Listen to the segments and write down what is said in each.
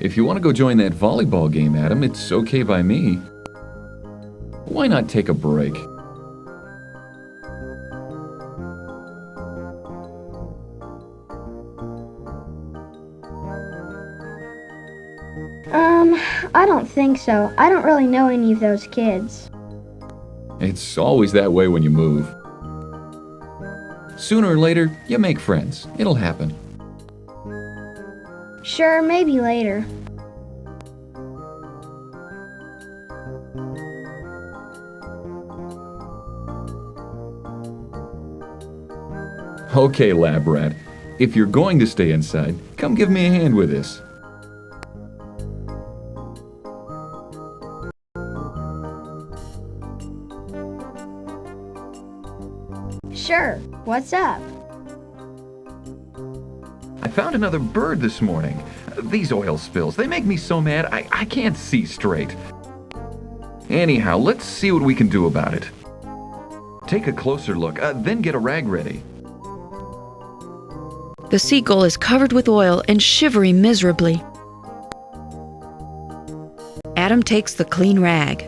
If you want to go join that volleyball game, Adam, it's okay by me. Why not take a break? I don't think so. I don't really know any of those kids. It's always that way when you move. Sooner or later, you make friends. It'll happen. Sure, maybe later. Okay, lab rat. If you're going to stay inside, come give me a hand with this. Sure, what's up? I found another bird this morning. These oil spills, they make me so mad I can't see straight. Anyhow, let's see what we can do about it. Take a closer look, then get a rag ready. The seagull is covered with oil and shivering miserably. Adam takes the clean rag.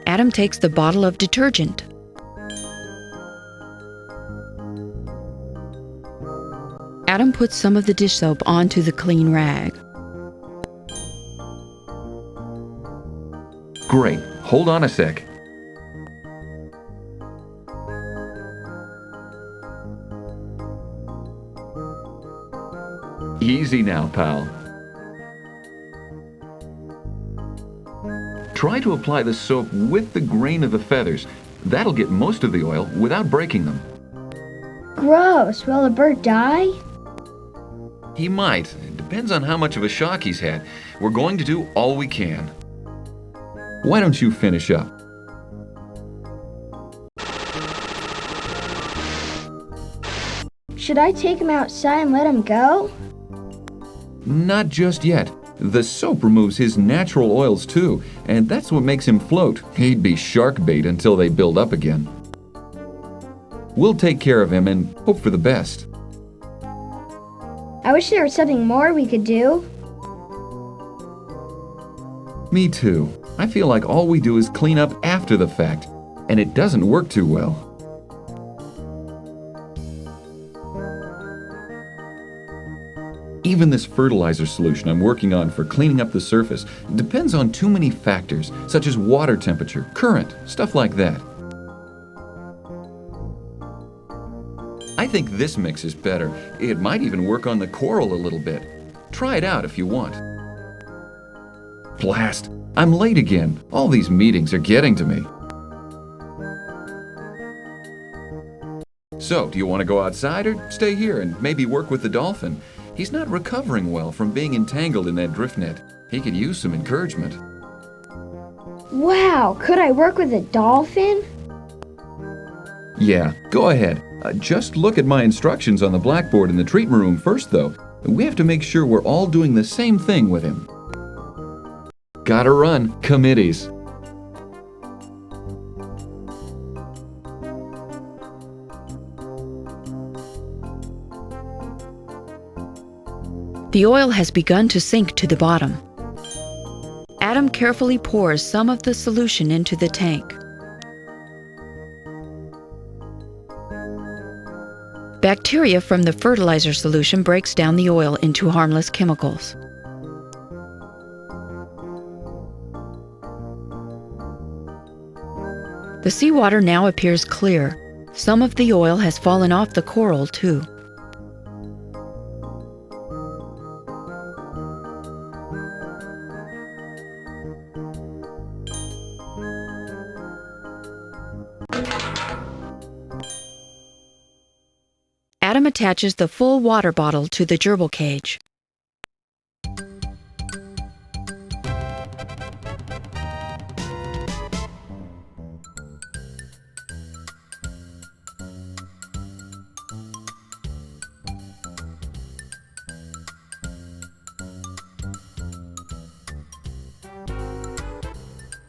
Adam takes the bottle of detergent. Adam puts some of the dish soap onto the clean rag. Great. Hold on a sec. Easy now, pal. Try to apply the soap with the grain of the feathers. That'll get most of the oil without breaking them. Gross. Will the bird die? He might. It depends on how much of a shock he's had. We're going to do all we can. Why don't you finish up? Should I take him outside and let him go? Not just yet. The soap removes his natural oils too, and that's what makes him float. He'd be shark bait until they build up again. We'll take care of him and hope for the best. I wish there was something more we could do. Me too. I feel like all we do is clean up after the fact, and it doesn't work too well. Even this fertilizer solution I'm working on for cleaning up the surface depends on too many factors, such as water temperature, current, stuff like that. I think this mix is better. It might even work on the coral a little bit. Try it out if you want. Blast! I'm late again. All these meetings are getting to me. So, do you want to go outside or stay here and maybe work with the dolphin? He's not recovering well from being entangled in that drift net. He could use some encouragement. Wow, could I work with a dolphin? Yeah, go ahead. Just look at my instructions on the blackboard in the treatment room first, though. We have to make sure we're all doing the same thing with him. Gotta run. Committees. The oil has begun to sink to the bottom. Adam carefully pours some of the solution into the tank. Bacteria from the fertilizer solution breaks down the oil into harmless chemicals. The seawater now appears clear. Some of the oil has fallen off the coral, too. Adam attaches the full water bottle to the gerbil cage.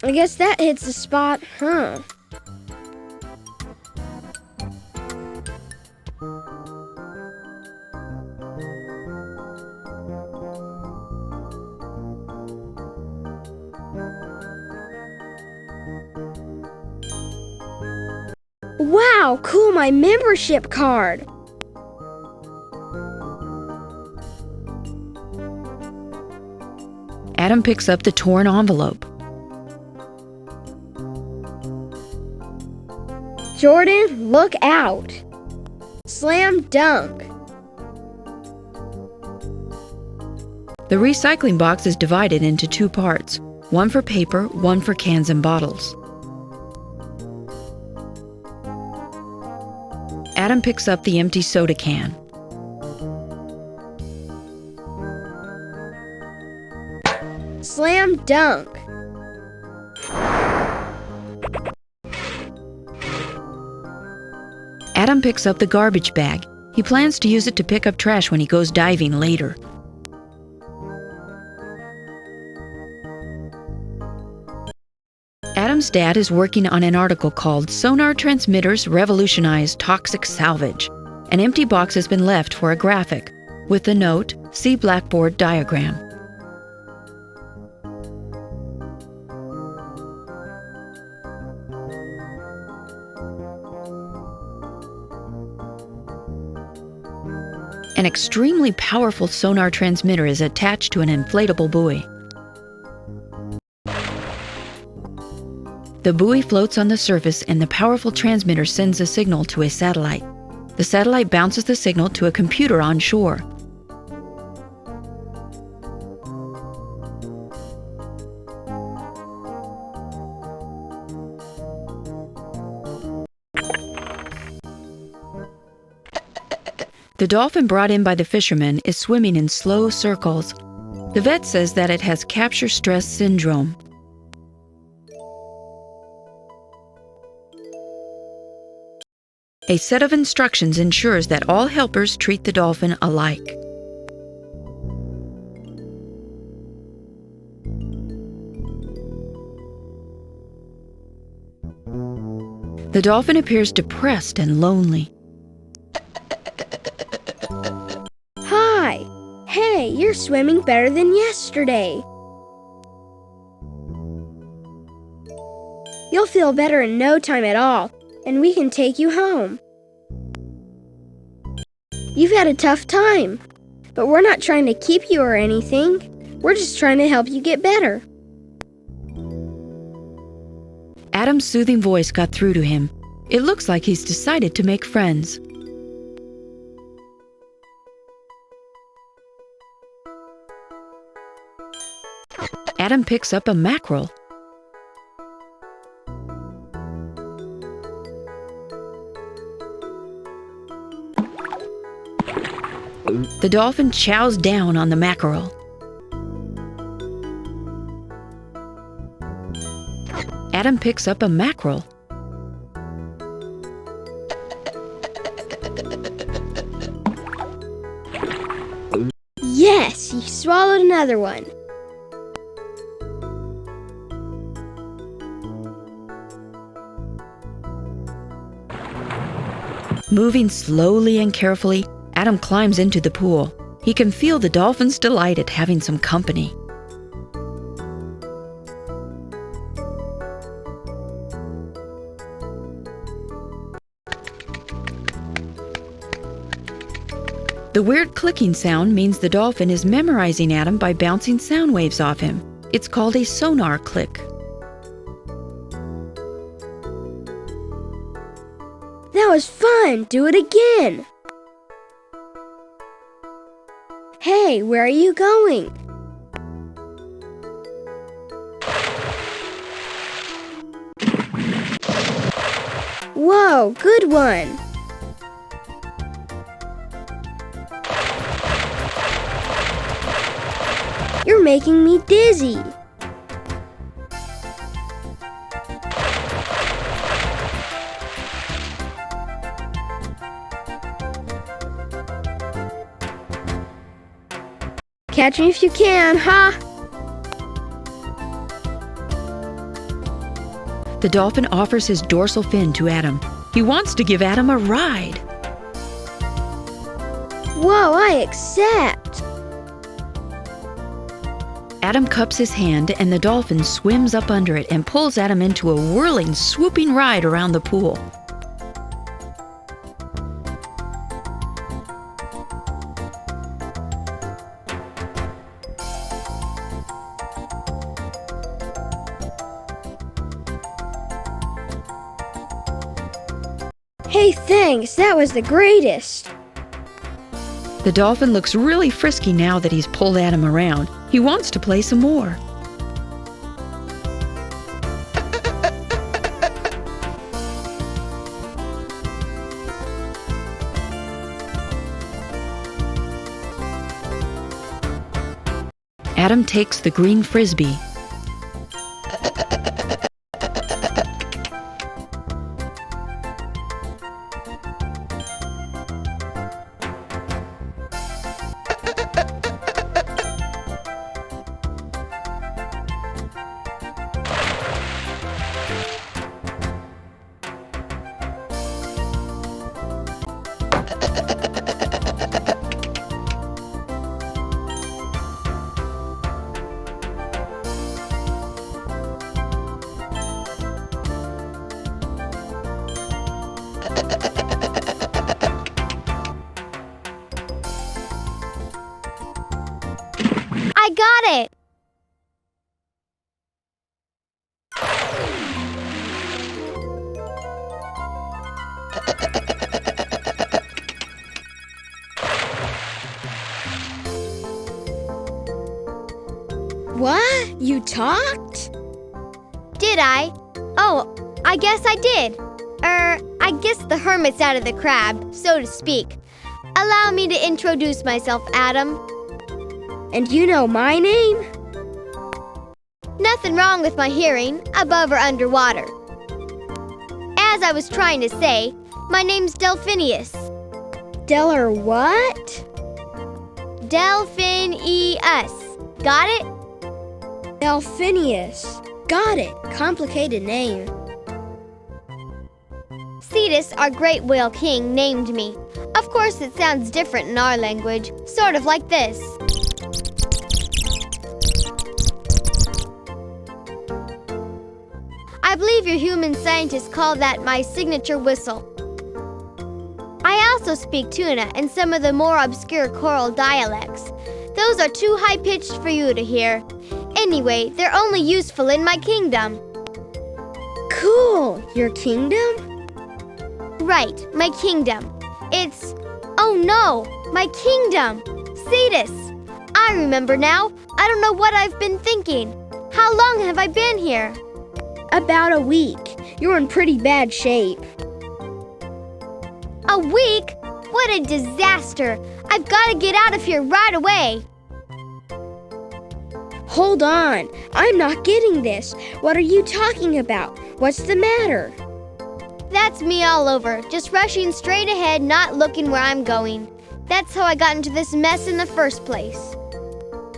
I guess that hits the spot, huh? Wow, cool, my membership card. Adam picks up the torn envelope. Jordan, look out. Slam dunk. The recycling box is divided into two parts, one for paper, one for cans and bottles. Adam picks up the empty soda can. Slam dunk. Adam picks up the garbage bag. He plans to use it to pick up trash when he goes diving later. Adam's dad is working on an article called "Sonar Transmitters Revolutionize Toxic Salvage." An empty box has been left for a graphic, with the note, "See Blackboard diagram." An extremely powerful sonar transmitter is attached to an inflatable buoy. The buoy floats on the surface and the powerful transmitter sends a signal to a satellite. The satellite bounces the signal to a computer on shore. The dolphin brought in by the fishermen is swimming in slow circles. The vet says that it has capture stress syndrome. A set of instructions ensures that all helpers treat the dolphin alike. The dolphin appears depressed and lonely. Hi. Hey, you're swimming better than yesterday. You'll feel better in no time at all, and we can take you home. You've had a tough time, but we're not trying to keep you or anything. We're just trying to help you get better. Adam's soothing voice got through to him. It looks like he's decided to make friends. Adam picks up a mackerel. The dolphin chows down on the mackerel. Adam picks up a mackerel. Yes, you swallowed another one. Moving slowly and carefully, Adam climbs into the pool. He can feel the dolphin's delight at having some company. The weird clicking sound means the dolphin is memorizing Adam by bouncing sound waves off him. It's called a sonar click. That was fun! Do it again! Hey, where are you going? Whoa, good one! You're making me dizzy! Catch me if you can, ha! The dolphin offers his dorsal fin to Adam. He wants to give Adam a ride. Whoa, I accept! Adam cups his hand and the dolphin swims up under it and pulls Adam into a whirling, swooping ride around the pool. Hey, thanks. That was the greatest. The dolphin looks really frisky now that he's pulled Adam around. He wants to play some more. Adam takes the green frisbee. I got it! What? You talked? Did I? Oh, I guess I did. I guess the hermit's out of the crab, so to speak. Allow me to introduce myself, Adam. And you know my name? Nothing wrong with my hearing, above or underwater. As I was trying to say, my name's Delphinius. Deller what? Delphinius. Got it? Delphinius. Got it. Complicated name. Cetus, our great whale king, named me. Of course, it sounds different in our language, sort of like this. I believe your human scientists call that my signature whistle. I also speak tuna and some of the more obscure coral dialects. Those are too high-pitched for you to hear. Anyway, they're only useful in my kingdom. Cool. Your kingdom? Right, my kingdom. It's... oh no, my kingdom. Cetus. I remember now. I don't know what I've been thinking. How long have I been here? About a week. You're in pretty bad shape. A week? What a disaster. I've got to get out of here right away. Hold on. I'm not getting this. What are you talking about? What's the matter? That's me all over, just rushing straight ahead, not looking where I'm going. That's how I got into this mess in the first place.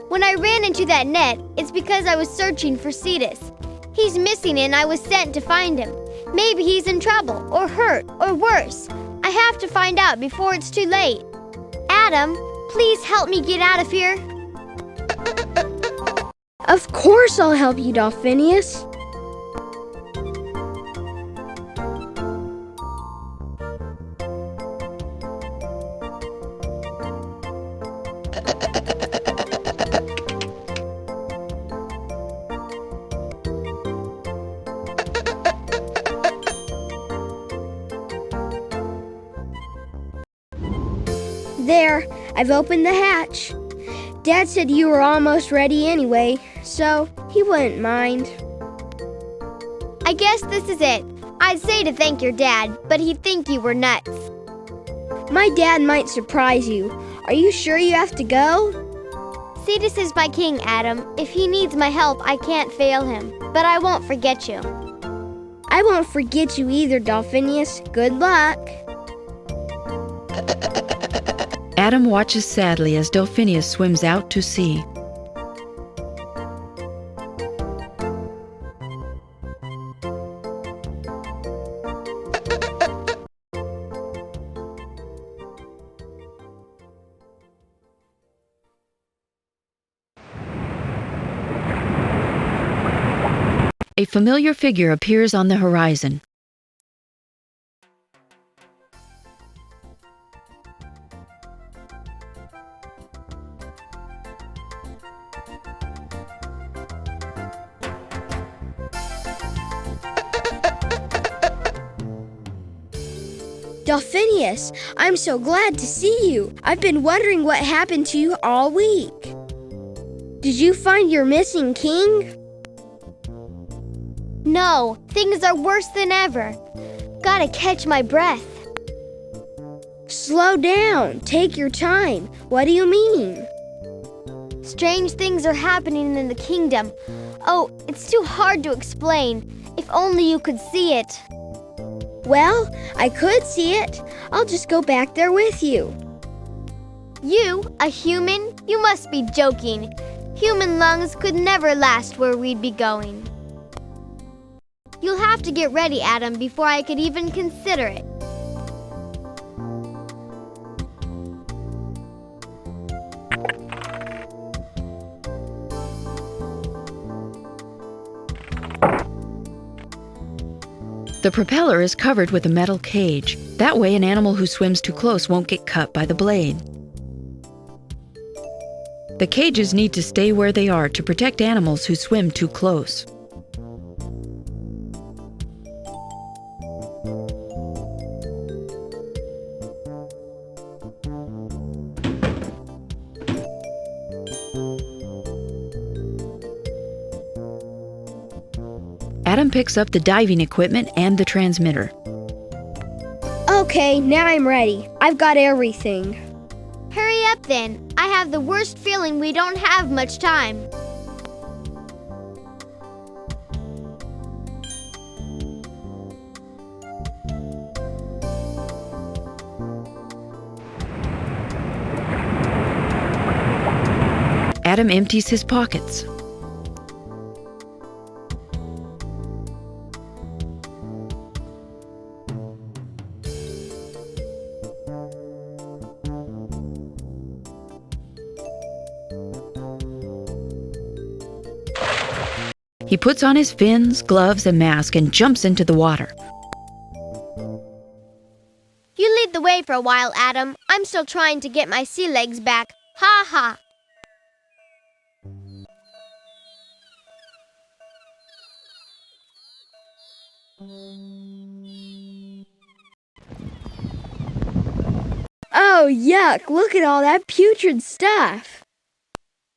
When I ran into that net, it's because I was searching for Cetus. He's missing and I was sent to find him. Maybe he's in trouble, or hurt, or worse. I have to find out before it's too late. Adam, please help me get out of here. Of course I'll help you, Delphinius. There, I've opened the hatch. Dad said you were almost ready anyway, so he wouldn't mind. I guess this is it. I'd say to thank your dad, but he'd think you were nuts. My dad might surprise you. Are you sure you have to go? Cetus is my king, Adam. If he needs my help, I can't fail him. But I won't forget you. I won't forget you either, Delphinius. Good luck. Adam watches sadly as Delphinius swims out to sea. A familiar figure appears on the horizon. Delphinius, I'm so glad to see you. I've been wondering what happened to you all week. Did you find your missing king? No, things are worse than ever. Gotta catch my breath. Slow down. Take your time. What do you mean? Strange things are happening in the kingdom. Oh, it's too hard to explain. If only you could see it. Well, I could see it. I'll just go back there with you. You, a human? You must be joking. Human lungs could never last where we'd be going. You'll have to get ready, Adam, before I could even consider it. The propeller is covered with a metal cage. That way an animal who swims too close won't get cut by the blade. The cages need to stay where they are to protect animals who swim too close. Adam picks up the diving equipment and the transmitter. Okay, now I'm ready. I've got everything. Hurry up then. I have the worst feeling we don't have much time. Adam empties his pockets. He puts on his fins, gloves, and mask and jumps into the water. You lead the way for a while, Adam. I'm still trying to get my sea legs back. Ha ha! Oh, yuck. Look at all that putrid stuff.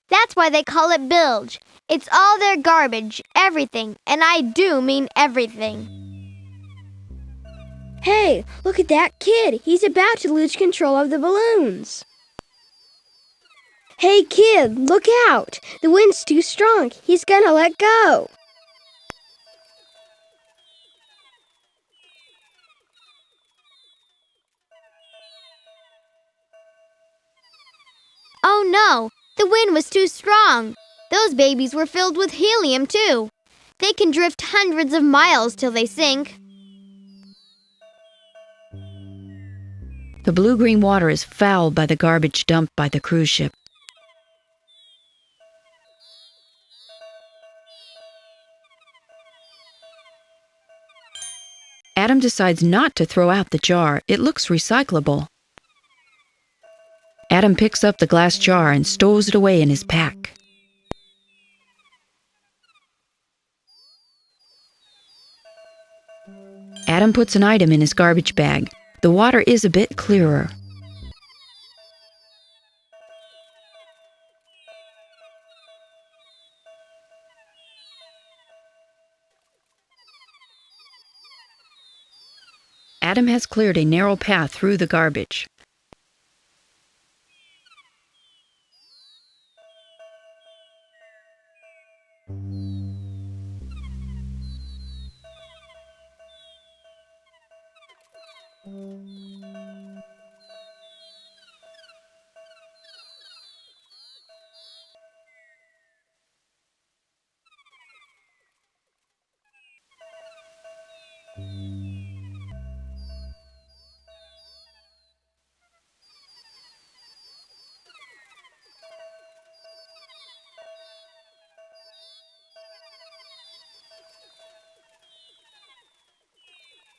That's why they call it bilge. It's all their garbage, everything, and I do mean everything. Hey, look at that kid. He's about to lose control of the balloons. Hey, kid, look out. The wind's too strong. He's gonna let go. Oh no, the wind was too strong. Those babies were filled with helium too. They can drift hundreds of miles till they sink. The blue-green water is fouled by the garbage dumped by the cruise ship. Adam decides not to throw out the jar. It looks recyclable. Adam picks up the glass jar and stows it away in his pack. Adam puts an item in his garbage bag. The water is a bit clearer. Adam has cleared a narrow path through the garbage.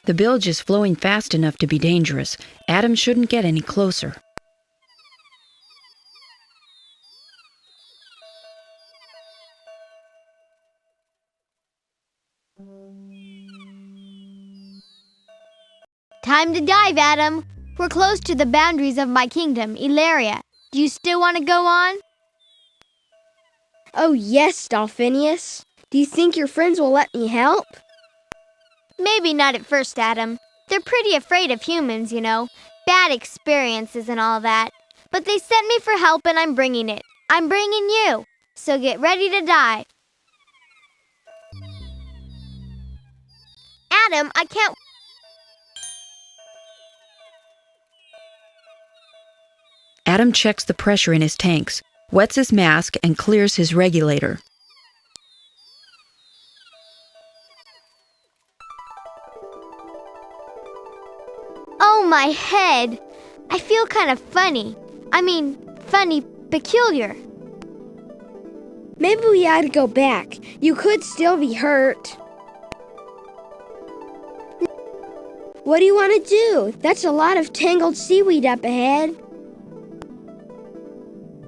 The bilge is flowing fast enough to be dangerous. Adam shouldn't get any closer. Time to dive, Adam. We're close to the boundaries of my kingdom, Eluria. Do you still want to go on? Oh yes, Dolphinius. Do you think your friends will let me help? Maybe not at first, Adam. They're pretty afraid of humans, you know. Bad experiences and all that. But they sent me for help and I'm bringing it. I'm bringing you. So get ready to dive. Adam, I can't... Adam checks the pressure in his tanks, wets his mask, and clears his regulator. Oh, my head. I feel kind of funny. Funny, peculiar. Maybe we ought to go back. You could still be hurt. What do you want to do? That's a lot of tangled seaweed up ahead.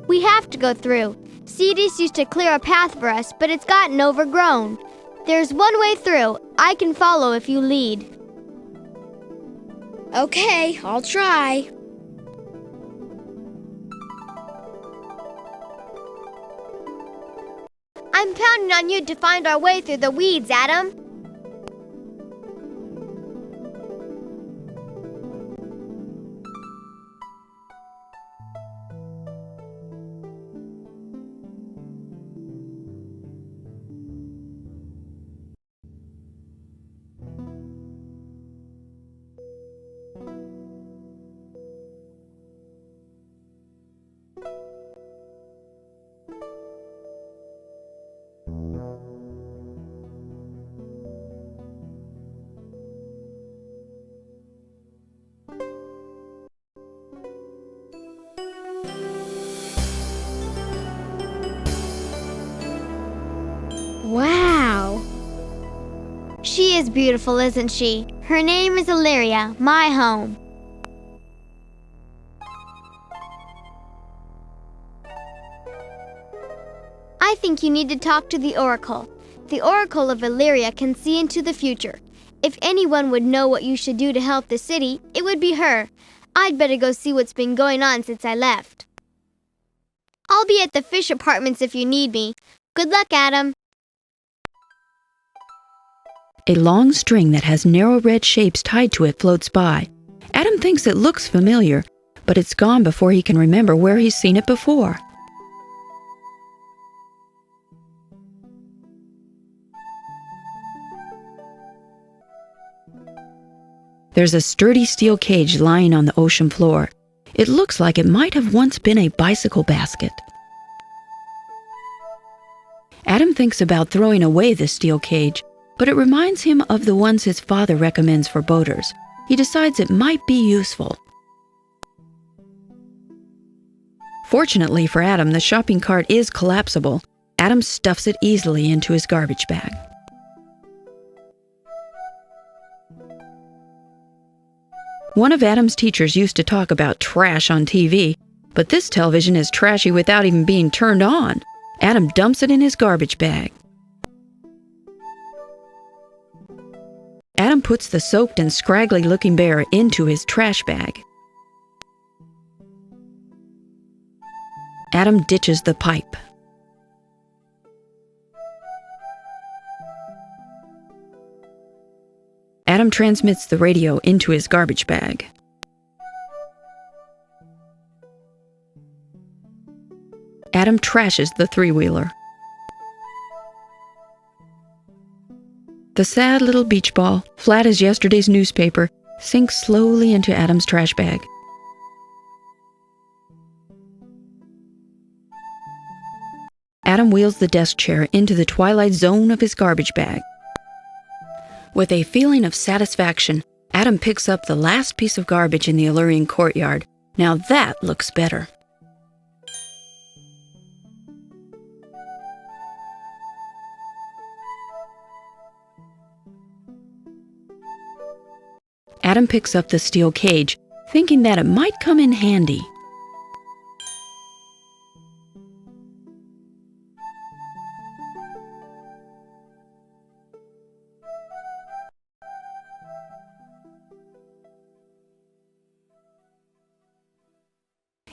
We have to go through. Cetus used to clear a path for us, but it's gotten overgrown. There's one way through. I can follow if you lead. Okay, I'll try. I'm counting on you to find our way through the weeds, Adam. Wow. She is beautiful, isn't she? Her name is Eluria, my home. I think you need to talk to the Oracle. The Oracle of Eluria can see into the future. If anyone would know what you should do to help the city, it would be her. I'd better go see what's been going on since I left. I'll be at the fish apartments if you need me. Good luck, Adam. A long string that has narrow red shapes tied to it floats by. Adam thinks it looks familiar, but it's gone before he can remember where he's seen it before. There's a sturdy steel cage lying on the ocean floor. It looks like it might have once been a bicycle basket. Adam thinks about throwing away the steel cage, but it reminds him of the ones his father recommends for boaters. He decides it might be useful. Fortunately for Adam, the shopping cart is collapsible. Adam stuffs it easily into his garbage bag. One of Adam's teachers used to talk about trash on TV, but this television is trashy without even being turned on. Adam dumps it in his garbage bag. Adam puts the soaked and scraggly-looking bear into his trash bag. Adam ditches the pipe. Adam transmits the radio into his garbage bag. Adam trashes the three-wheeler. The sad little beach ball, flat as yesterday's newspaper, sinks slowly into Adam's trash bag. Adam wheels the desk chair into the twilight zone of his garbage bag. With a feeling of satisfaction, Adam picks up the last piece of garbage in the Elurian courtyard. Now that looks better. Adam picks up the steel cage, thinking that it might come in handy.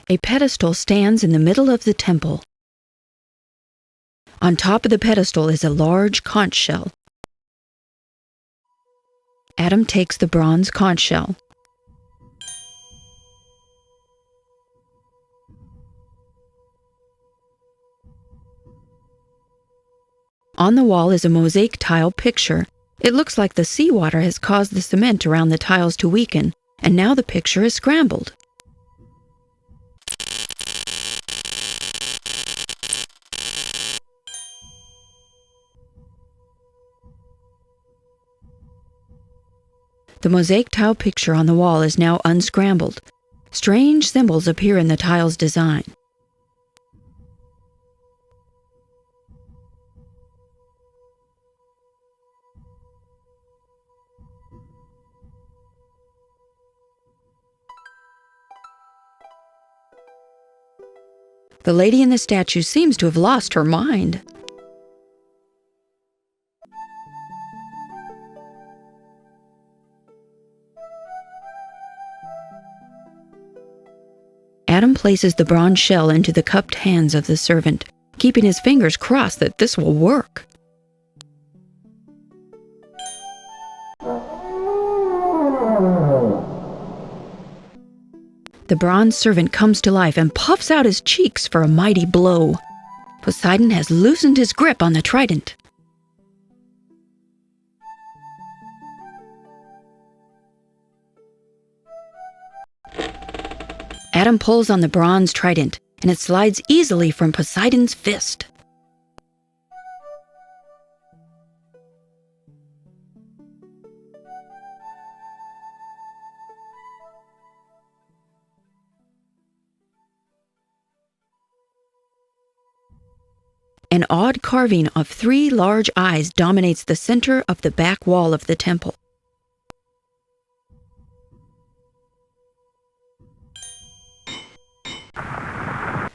A pedestal stands in the middle of the temple. On top of the pedestal is a large conch shell. Adam takes the bronze conch shell. On the wall is a mosaic tile picture. It looks like the seawater has caused the cement around the tiles to weaken, and now the picture is scrambled. The mosaic tile picture on the wall is now unscrambled. Strange symbols appear in the tile's design. The lady in the statue seems to have lost her mind. Adam places the bronze shell into the cupped hands of the servant, keeping his fingers crossed that this will work. The bronze servant comes to life and puffs out his cheeks for a mighty blow. Poseidon has loosened his grip on the trident. Adam pulls on the bronze trident, and it slides easily from Poseidon's fist. An odd carving of 3 large eyes dominates the center of the back wall of the temple.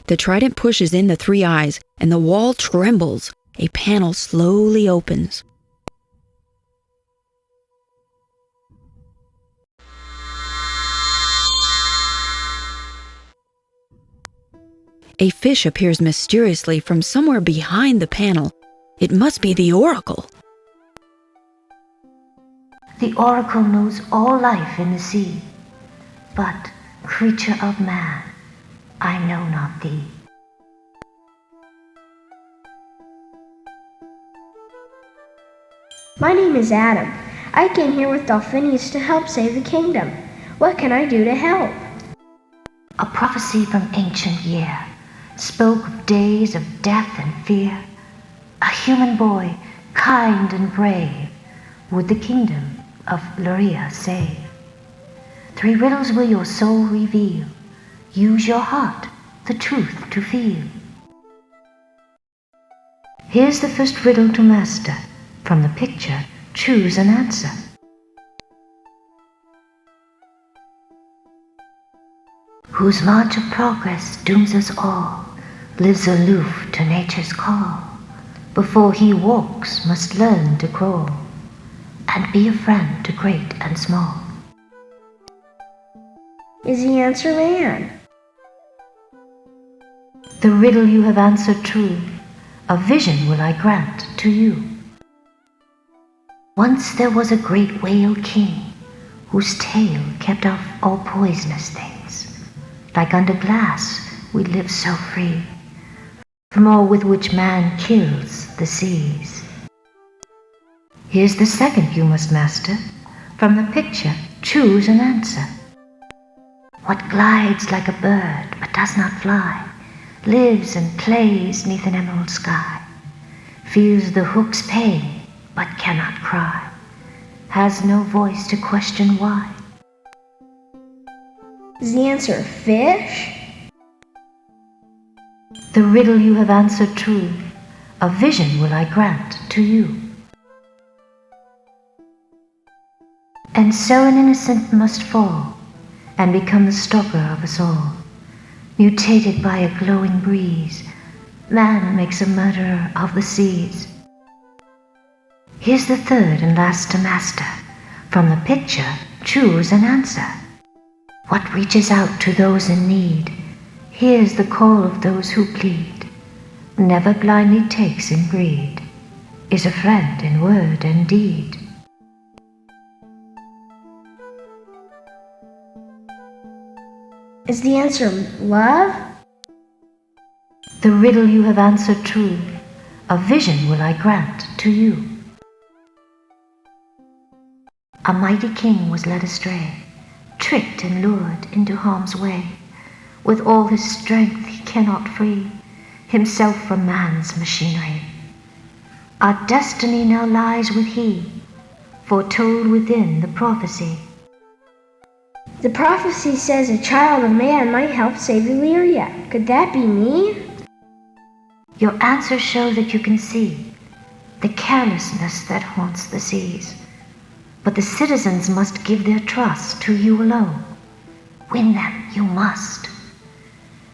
The trident pushes in the 3 eyes, and the wall trembles. A panel slowly opens. A fish appears mysteriously from somewhere behind the panel. It must be the oracle. The oracle knows all life in the sea, but, creature of man, I know not thee. My name is Adam. I came here with Delphinius to help save the kingdom. What can I do to help? A prophecy from ancient year spoke of days of death and fear. A human boy, kind and brave, would the kingdom of Eluria save. 3 riddles will your soul reveal. Use your heart, the truth to feel. Here's the first riddle to master. From the picture, choose an answer. Whose march of progress dooms us all, lives aloof to nature's call. Before he walks, must learn to crawl, and be a friend to great and small. Is the answer man? The riddle you have answered true, a vision will I grant to you. Once there was a great whale king, whose tail kept off all poisonous things. Like under glass, we live so free, from all with which man kills the seas. Here's the second you must master. From the picture, choose an answer. What glides like a bird, but does not fly, lives and plays 'neath an emerald sky, feels the hook's pain, but cannot cry, has no voice to question why. Is the answer fish? The riddle you have answered true, a vision will I grant to you. And so an innocent must fall, and become the stalker of us all. Mutated by a glowing breeze, man makes a murderer of the seas. Here's the third and last to master. From the picture, choose an answer. What reaches out to those in need, hears the call of those who plead, never blindly takes in greed, is a friend in word and deed. Is the answer love? The riddle you have answered true, a vision will I grant to you. A mighty king was led astray, tricked and lured into harm's way. With all his strength he cannot free himself from man's machinery. Our destiny now lies with he, foretold within the prophecy. The prophecy says a child of man might help save Eluria. Could that be me? Your answers show that you can see the carelessness that haunts the seas. But the citizens must give their trust to you alone. Win them you must.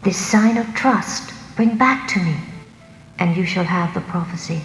This sign of trust bring back to me, and you shall have the prophecy.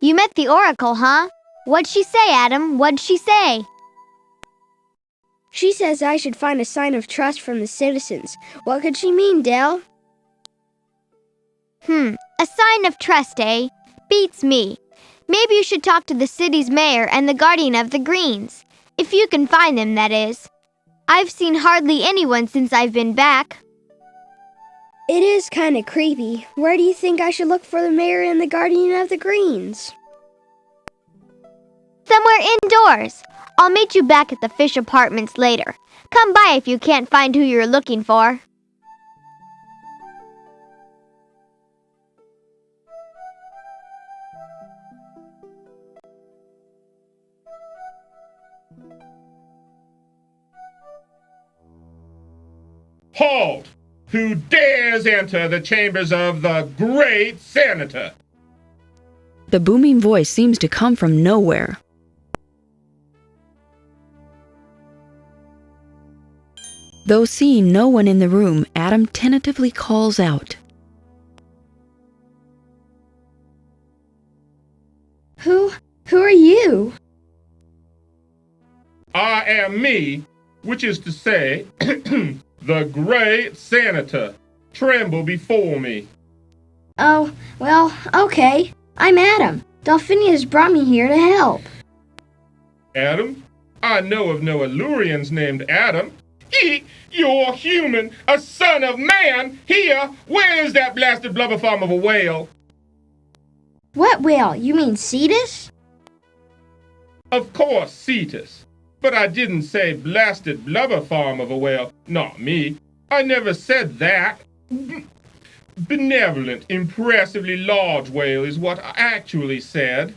You met the Oracle, huh? What'd she say, Adam? What'd she say? She says I should find a sign of trust from the citizens. What could she mean, Dale? A sign of trust, eh? Beats me. Maybe you should talk to the city's mayor and the guardian of the greens. If you can find them, that is. I've seen hardly anyone since I've been back. It is kind of creepy. Where do you think I should look for the mayor and the guardian of the greens? Somewhere indoors. I'll meet you back at the fish apartments later. Come by if you can't find who you're looking for. Halt! Who dares enter the chambers of the great senator? The booming voice seems to come from nowhere. Though seeing no one in the room, Adam tentatively calls out. Who are you? I am me, which is to say, the great senator. Tremble before me. Oh, well, okay. I'm Adam. Delphinia's brought me here to help. Adam? I know of no Elurians named Adam. You're human, a son of man. Here, where is that blasted blubber farm of a whale? What whale? You mean Cetus? Of course, Cetus. But I didn't say blasted blubber farm of a whale. Not me. I never said that. Benevolent, impressively large whale is what I actually said.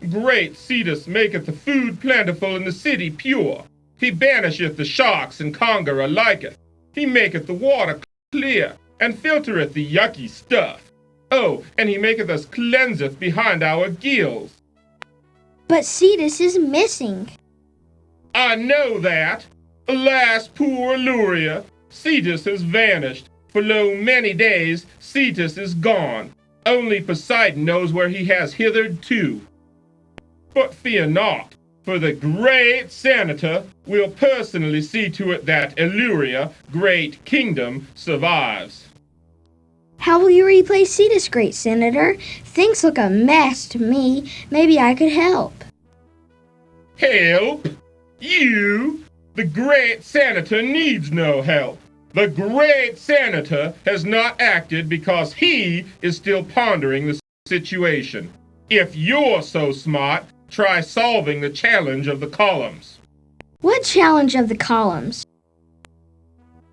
Great Cetus maketh the food plentiful and the city pure. He banisheth the sharks and conger aliketh. He maketh the water clear, and filtereth the yucky stuff. Oh, and he maketh us cleanseth behind our gills. But Cetus is missing. I know that. Alas, poor Eluria. Cetus has vanished. For lo many days, Cetus is gone. Only Poseidon knows where he has hitherto. But fear not, for the great senator will personally see to it that Eluria, great kingdom, survives. How will you replace Cetus, great senator? Things look a mess to me. Maybe I could help. Help? You? The great senator needs no help. The great senator has not acted because he is still pondering the situation. If you're so smart, try solving the challenge of the columns. What challenge of the columns?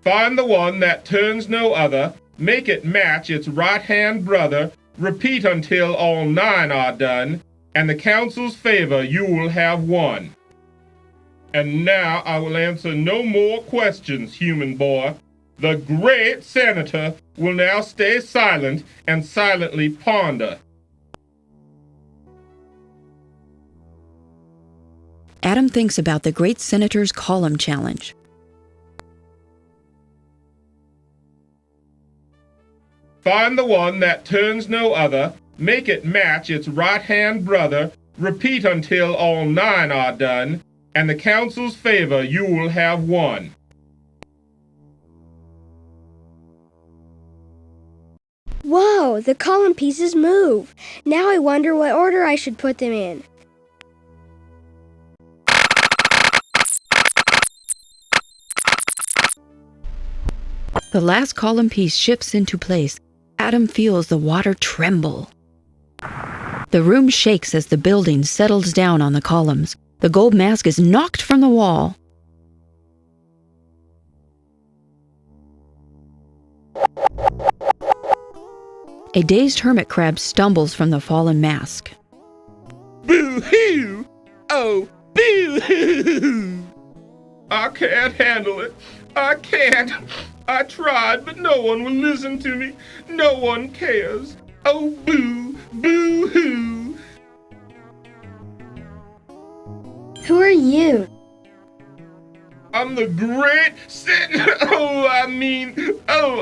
Find the one that turns no other, make it match its right-hand brother, repeat until all 9 are done, and the council's favor you will have won. And now I will answer no more questions, human boy. The great senator will now stay silent and silently ponder. Adam thinks about the great senator's column challenge. Find the one that turns no other, make it match its right-hand brother, repeat until all 9 are done, and the council's favor you will have won. Whoa, the column pieces move. Now I wonder what order I should put them in. The last column piece shifts into place. Adam feels the water tremble. The room shakes as the building settles down on the columns. The gold mask is knocked from the wall. A dazed hermit crab stumbles from the fallen mask. Boo-hoo! Oh, boo-hoo! I can't handle it. I can't. I tried, but no one will listen to me. No one cares. Oh, boo, boo-hoo! Who are you? I'm the great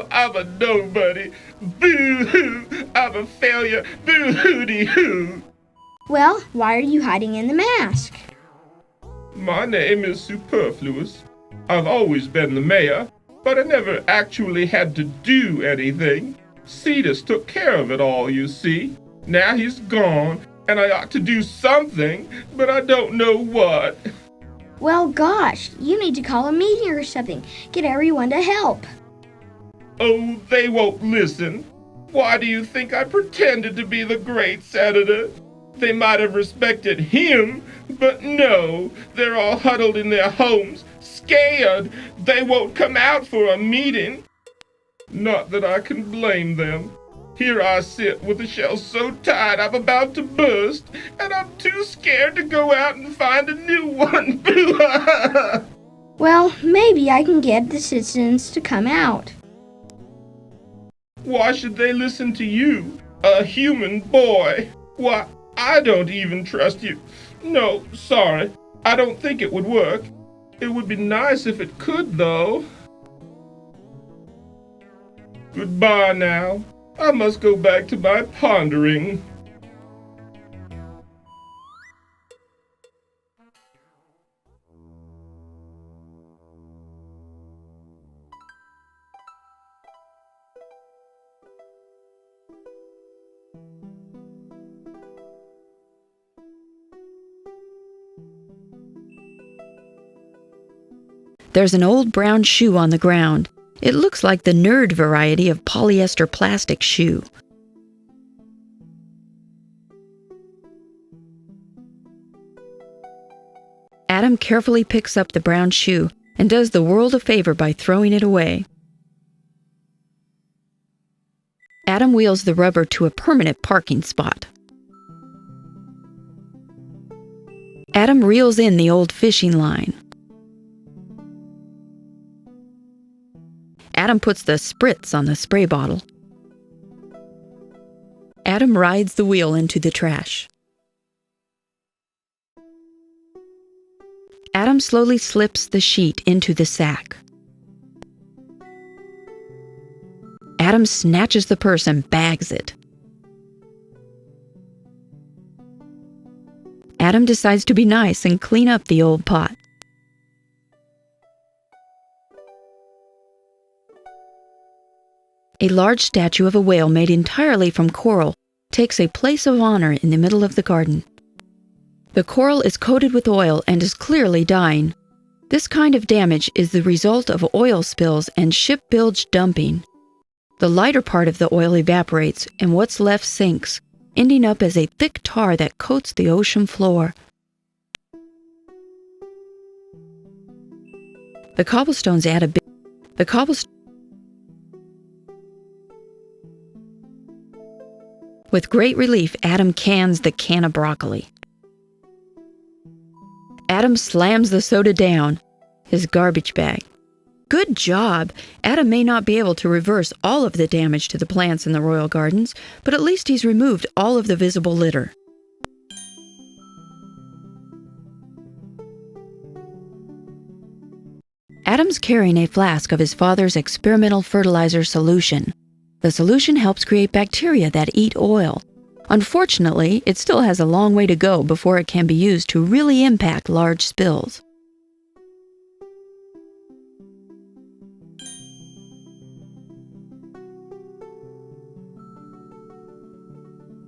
I'm a nobody. Boo-hoo! I'm a failure. Boo-hoo-dee-hoo! Well, why are you hiding in the mask? My name is Superfluous. I've always been the mayor, but I never actually had to do anything. Cetus took care of it all, you see. Now he's gone, and I ought to do something, but I don't know what. Well, gosh, you need to call a meeting or something. Get everyone to help. Oh, they won't listen. Why do you think I pretended to be the great senator? They might have respected him, but no, they're all huddled in their homes, scared. They won't come out for a meeting. Not that I can blame them. Here I sit with a shell so tight I'm about to burst, and I'm too scared to go out and find a new one. Well, maybe I can get the citizens to come out. Why should they listen to you, a human boy? Why, I don't even trust you. No, sorry, I don't think it would work. It would be nice if it could, though. Goodbye now. I must go back to my pondering. There's an old brown shoe on the ground. It looks like the nerd variety of polyester plastic shoe. Adam carefully picks up the brown shoe and does the world a favor by throwing it away. Adam wheels the rubber to a permanent parking spot. Adam reels in the old fishing line. Adam puts the spritz on the spray bottle. Adam rides the wheel into the trash. Adam slowly slips the sheet into the sack. Adam snatches the purse and bags it. Adam decides to be nice and clean up the old pot. A large statue of a whale made entirely from coral takes a place of honor in the middle of the garden. The coral is coated with oil and is clearly dying. This kind of damage is the result of oil spills and ship bilge dumping. The lighter part of the oil evaporates and what's left sinks, ending up as a thick tar that coats the ocean floor. The cobblestones add a bit. With great relief, Adam cans the can of broccoli. Adam slams the soda down, his garbage bag. Good job! Adam may not be able to reverse all of the damage to the plants in the royal gardens, but at least he's removed all of the visible litter. Adam's carrying a flask of his father's experimental fertilizer solution. The solution helps create bacteria that eat oil. Unfortunately, it still has a long way to go before it can be used to really impact large spills.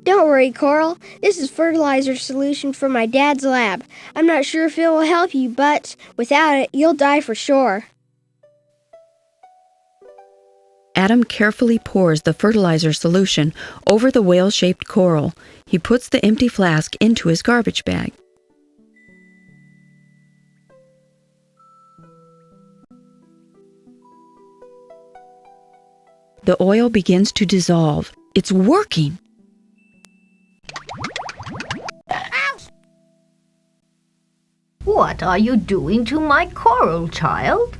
Don't worry, Coral. This is fertilizer solution from my dad's lab. I'm not sure if it will help you, but without it, you'll die for sure. Adam carefully pours the fertilizer solution over the whale-shaped coral. He puts the empty flask into his garbage bag. The oil begins to dissolve. It's working! What are you doing to my coral, child?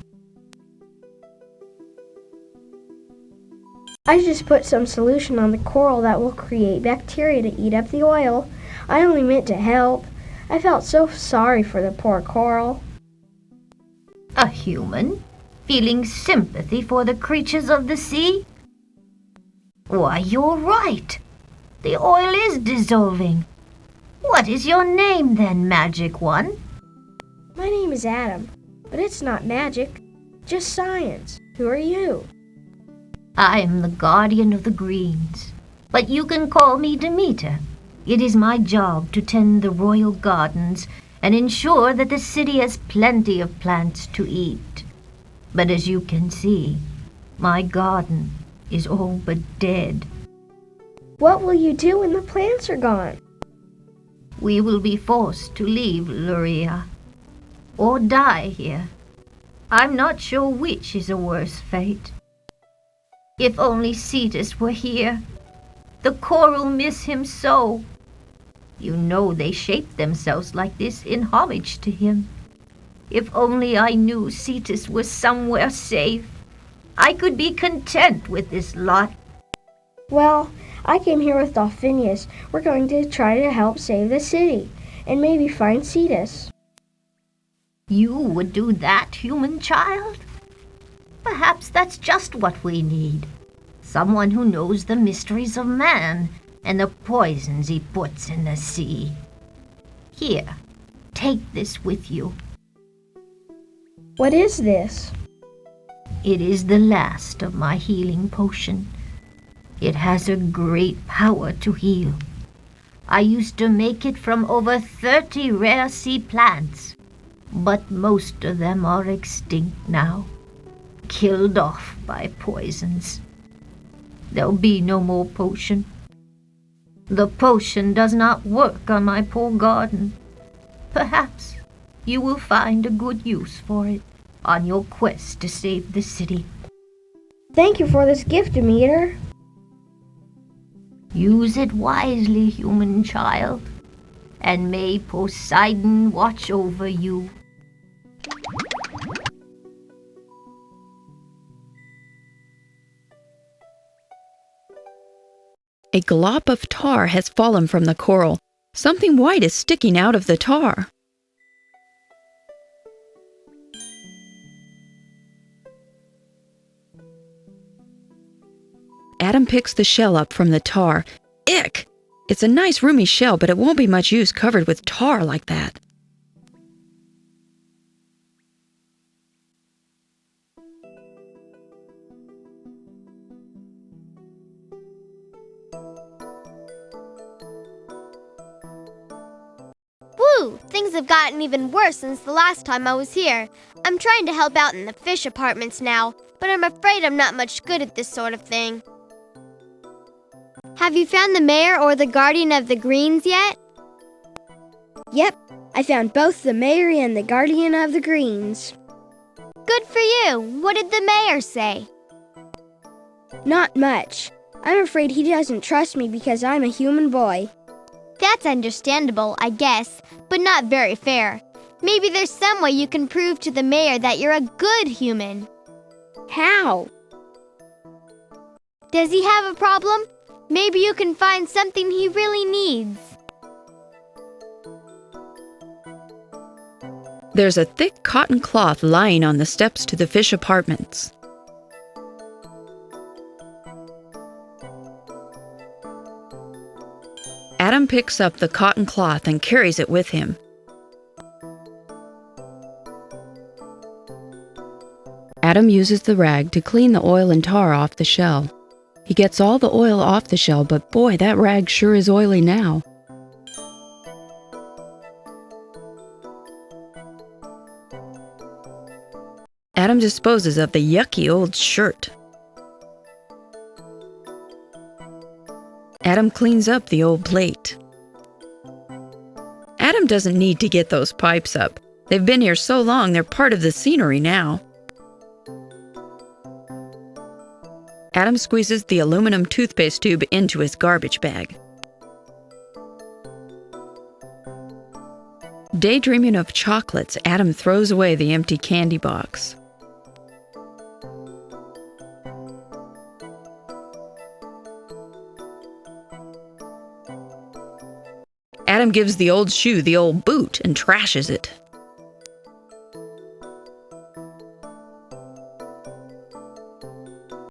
I just put some solution on the coral that will create bacteria to eat up the oil. I only meant to help. I felt so sorry for the poor coral. A human? Feeling sympathy for the creatures of the sea? Why, you're right. The oil is dissolving. What is your name then, Magic One? My name is Adam, but it's not magic, just science. Who are you? I am the guardian of the greens, but you can call me Demeter. It is my job to tend the royal gardens and ensure that the city has plenty of plants to eat. But as you can see, my garden is all but dead. What will you do when the plants are gone? We will be forced to leave Eluria, or die here. I'm not sure which is a worse fate. If only Cetus were here. The coral miss him so. You know they shaped themselves like this in homage to him. If only I knew Cetus was somewhere safe, I could be content with this lot. Well, I came here with Dolphinius. We're going to try to help save the city, and maybe find Cetus. You would do that, human child? Perhaps that's just what we need. Someone who knows the mysteries of man and the poisons he puts in the sea. Here, take this with you. What is this? It is the last of my healing potion. It has a great power to heal. I used to make it from over 30 rare sea plants, but most of them are extinct now, killed off by poisons. There'll be no more potion. The potion does not work on my poor garden. Perhaps you will find a good use for it on your quest to save the city. Thank you for this gift, Demeter. Use it wisely, human child, and may Poseidon watch over you. A glop of tar has fallen from the coral. Something white is sticking out of the tar. Adam picks the shell up from the tar. Ick! It's a nice roomy shell, but it won't be much use covered with tar like that. Woo! Things have gotten even worse since the last time I was here. I'm trying to help out in the fish apartments now, but I'm afraid I'm not much good at this sort of thing. Have you found the mayor or the guardian of the greens yet? Yep, I found both the mayor and the guardian of the greens. Good for you. What did the mayor say? Not much. I'm afraid he doesn't trust me because I'm a human boy. That's understandable, I guess, but not very fair. Maybe there's some way you can prove to the mayor that you're a good human. How? Does he have a problem? Maybe you can find something he really needs. There's a thick cotton cloth lying on the steps to the fish apartments. Adam picks up the cotton cloth and carries it with him. Adam uses the rag to clean the oil and tar off the shell. He gets all the oil off the shell, but boy, that rag sure is oily now. Adam disposes of the yucky old shirt. Adam cleans up the old plate. Adam doesn't need to get those pipes up. They've been here so long, they're part of the scenery now. Adam squeezes the aluminum toothpaste tube into his garbage bag. Daydreaming of chocolates, Adam throws away the empty candy box. Adam gives the old shoe the old boot and trashes it.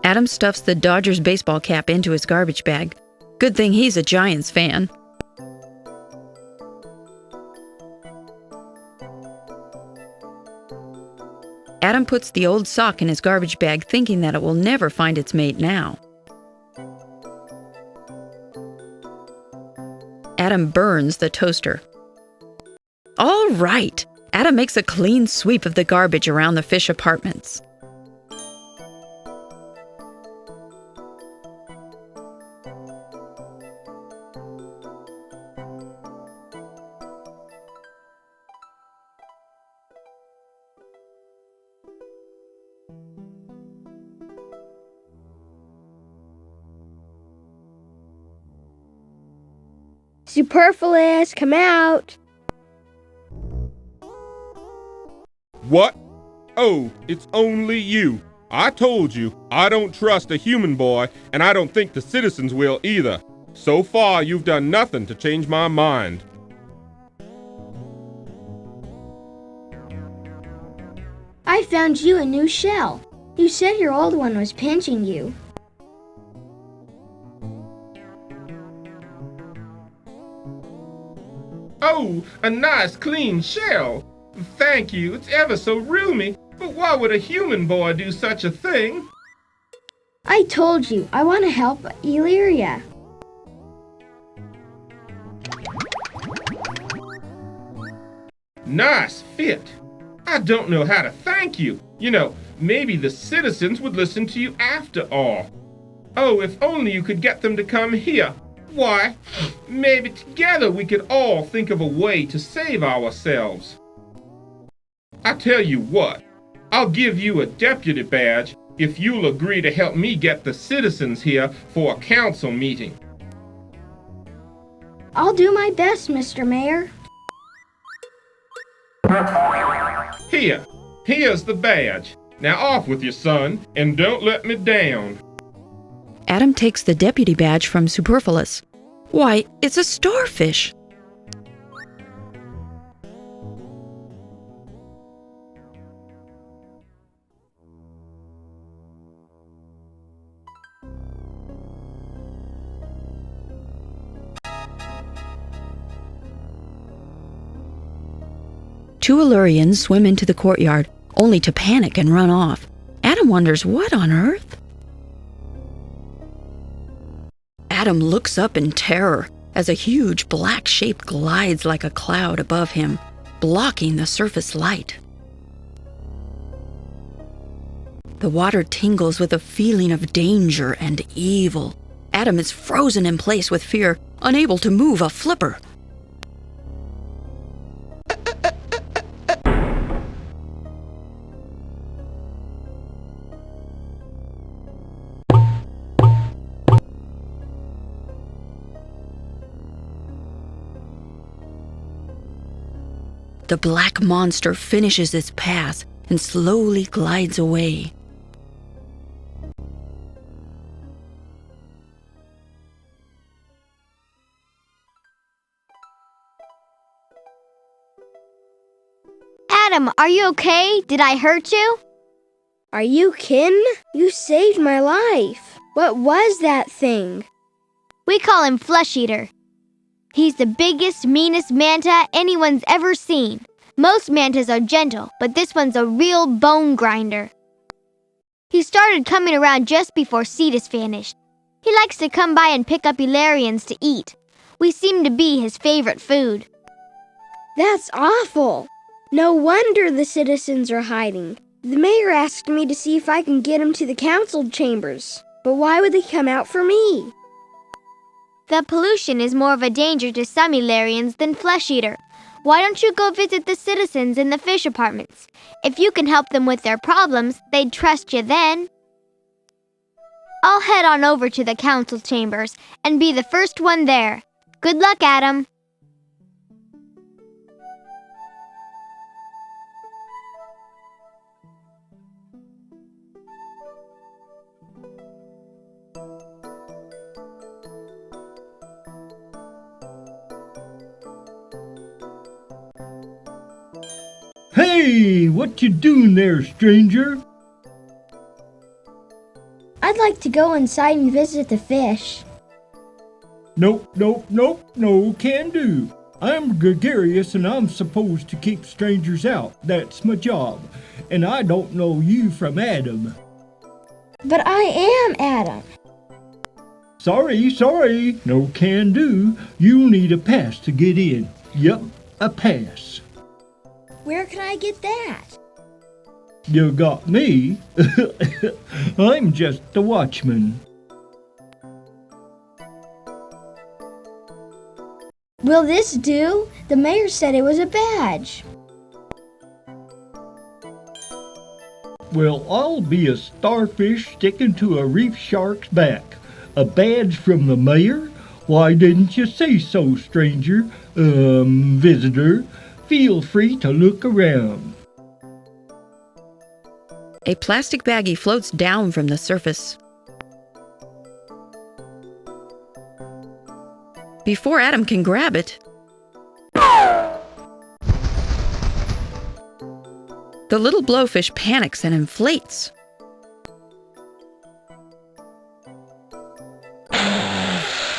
Adam stuffs the Dodgers baseball cap into his garbage bag. Good thing he's a Giants fan. Adam puts the old sock in his garbage bag, thinking that it will never find its mate now. Adam burns the toaster. All right! Adam makes a clean sweep of the garbage around the fish apartments. Superfluous, come out. What? Oh, it's only you. I told you, I don't trust a human boy, and I don't think the citizens will either. So far, you've done nothing to change my mind. I found you a new shell. You said your old one was pinching you. Oh, a nice clean shell. Thank you, it's ever so roomy. But why would a human boy do such a thing? I told you, I want to help Eluria. Nice fit. I don't know how to thank you. You know, maybe the citizens would listen to you after all. Oh, if only you could get them to come here. Why, maybe together we could all think of a way to save ourselves. I tell you what, I'll give you a deputy badge if you'll agree to help me get the citizens here for a council meeting. I'll do my best, Mr. Mayor. Here's the badge. Now off with you, son, and don't let me down. Adam takes the deputy badge from Superfluous. Why, it's a starfish! Two Elurians swim into the courtyard, only to panic and run off. Adam wonders what on earth? Adam looks up in terror as a huge black shape glides like a cloud above him, blocking the surface light. The water tingles with a feeling of danger and evil. Adam is frozen in place with fear, unable to move a flipper. The black monster finishes its pass and slowly glides away. Adam, are you okay? Did I hurt you? Are you kidding? You saved my life. What was that thing? We call him Flesh Eater. He's the biggest, meanest manta anyone's ever seen. Most mantas are gentle, but this one's a real bone grinder. He started coming around just before Cetus vanished. He likes to come by and pick up Elurians to eat. We seem to be his favorite food. That's awful. No wonder the citizens are hiding. The mayor asked me to see if I can get him to the council chambers. But why would they come out for me? The pollution is more of a danger to some Elurians than Flesh Eater. Why don't you go visit the citizens in the fish apartments? If you can help them with their problems, they'd trust you then. I'll head on over to the council chambers and be the first one there. Good luck, Adam. Hey, what you doing there, stranger? I'd like to go inside and visit the fish. Nope, no can do. I'm gregarious and I'm supposed to keep strangers out. That's my job. And I don't know you from Adam. But I am Adam. Sorry, no can do. You need a pass to get in. Yep, a pass. Where can I get that? You got me. I'm just the watchman. Will this do? The mayor said it was a badge. Well, I'll be a starfish sticking to a reef shark's back. A badge from the mayor? Why didn't you say so, stranger? Visitor. Feel free to look around. A plastic baggie floats down from the surface. Before Adam can grab it, the little blowfish panics and inflates.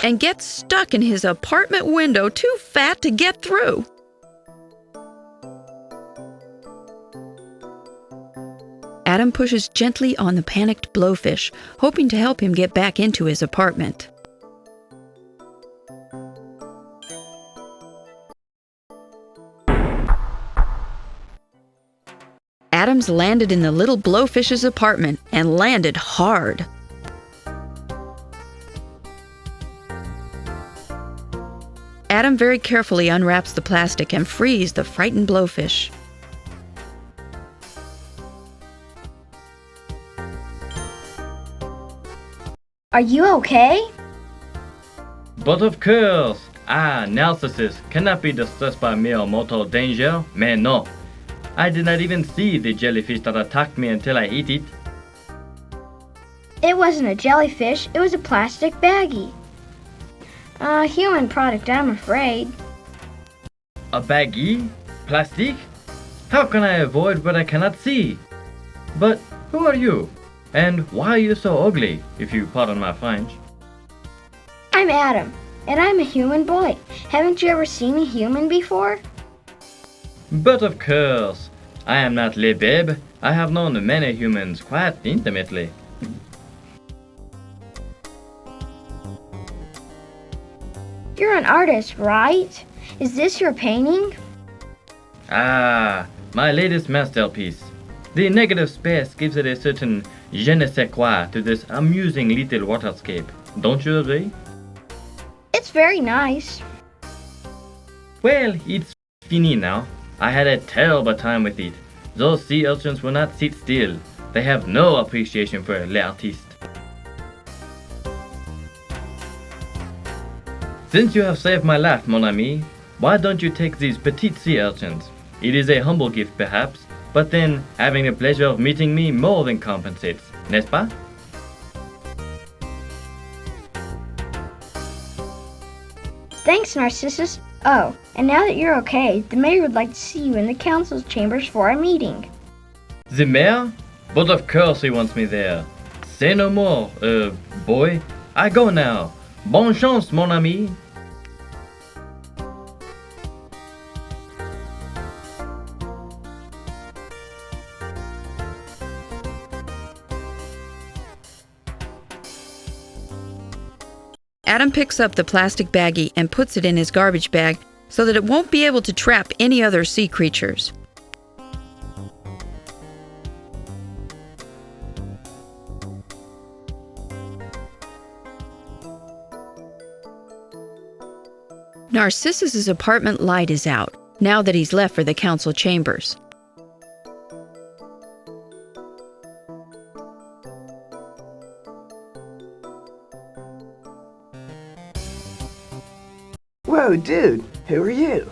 And gets stuck in his apartment window, too fat to get through. Adam pushes gently on the panicked blowfish, hoping to help him get back into his apartment. Adam's landed in the little blowfish's apartment and landed hard. Adam very carefully unwraps the plastic and frees the frightened blowfish. Are you okay? But of course! Narcissus cannot be distressed by mere mortal danger. Man, no. I did not even see the jellyfish that attacked me until I ate it. It wasn't a jellyfish, it was a plastic baggie. A human product, I'm afraid. A baggie? Plastic? How can I avoid what I cannot see? But who are you? And why are you so ugly, if you pardon my French? I'm Adam, and I'm a human boy. Haven't you ever seen a human before? But of course, I am not Le Babe. I have known many humans quite intimately. You're an artist, right? Is this your painting? My latest masterpiece. The negative space gives it a certain je ne sais quoi to this amusing little waterscape. Don't you agree? It's very nice. Well, it's fini now. I had a terrible time with it. Those sea urchins will not sit still. They have no appreciation for l'artiste. Since you have saved my life, mon ami, why don't you take these petite sea urchins? It is a humble gift, perhaps, but then having the pleasure of meeting me more than compensates, n'est-ce pas? Thanks, Narcissus. Oh, and now that you're okay, the mayor would like to see you in the council's chambers for a meeting. The mayor? But of course he wants me there. Say no more, boy. I go now. Bonne chance, mon ami. Adam picks up the plastic baggie and puts it in his garbage bag so that it won't be able to trap any other sea creatures. Narcissus's apartment light is out, now that he's left for the council chambers. Whoa, dude, who are you?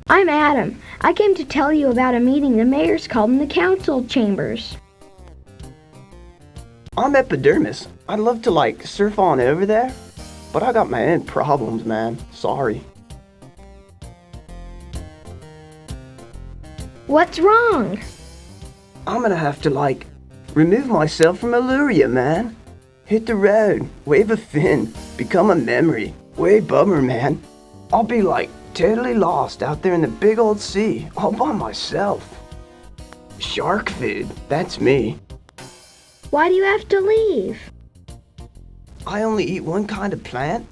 I'm Adam. I came to tell you about a meeting the mayor's called in the council chambers. I'm Epidermis. I'd love to, surf on over there, but I got my own problems, man. Sorry. What's wrong? I'm gonna have to, remove myself from Eluria, man. Hit the road, wave a fin, become a memory. Way bummer, man. I'll be, totally lost out there in the big old sea, all by myself. Shark food, that's me. Why do you have to leave? I only eat one kind of plant,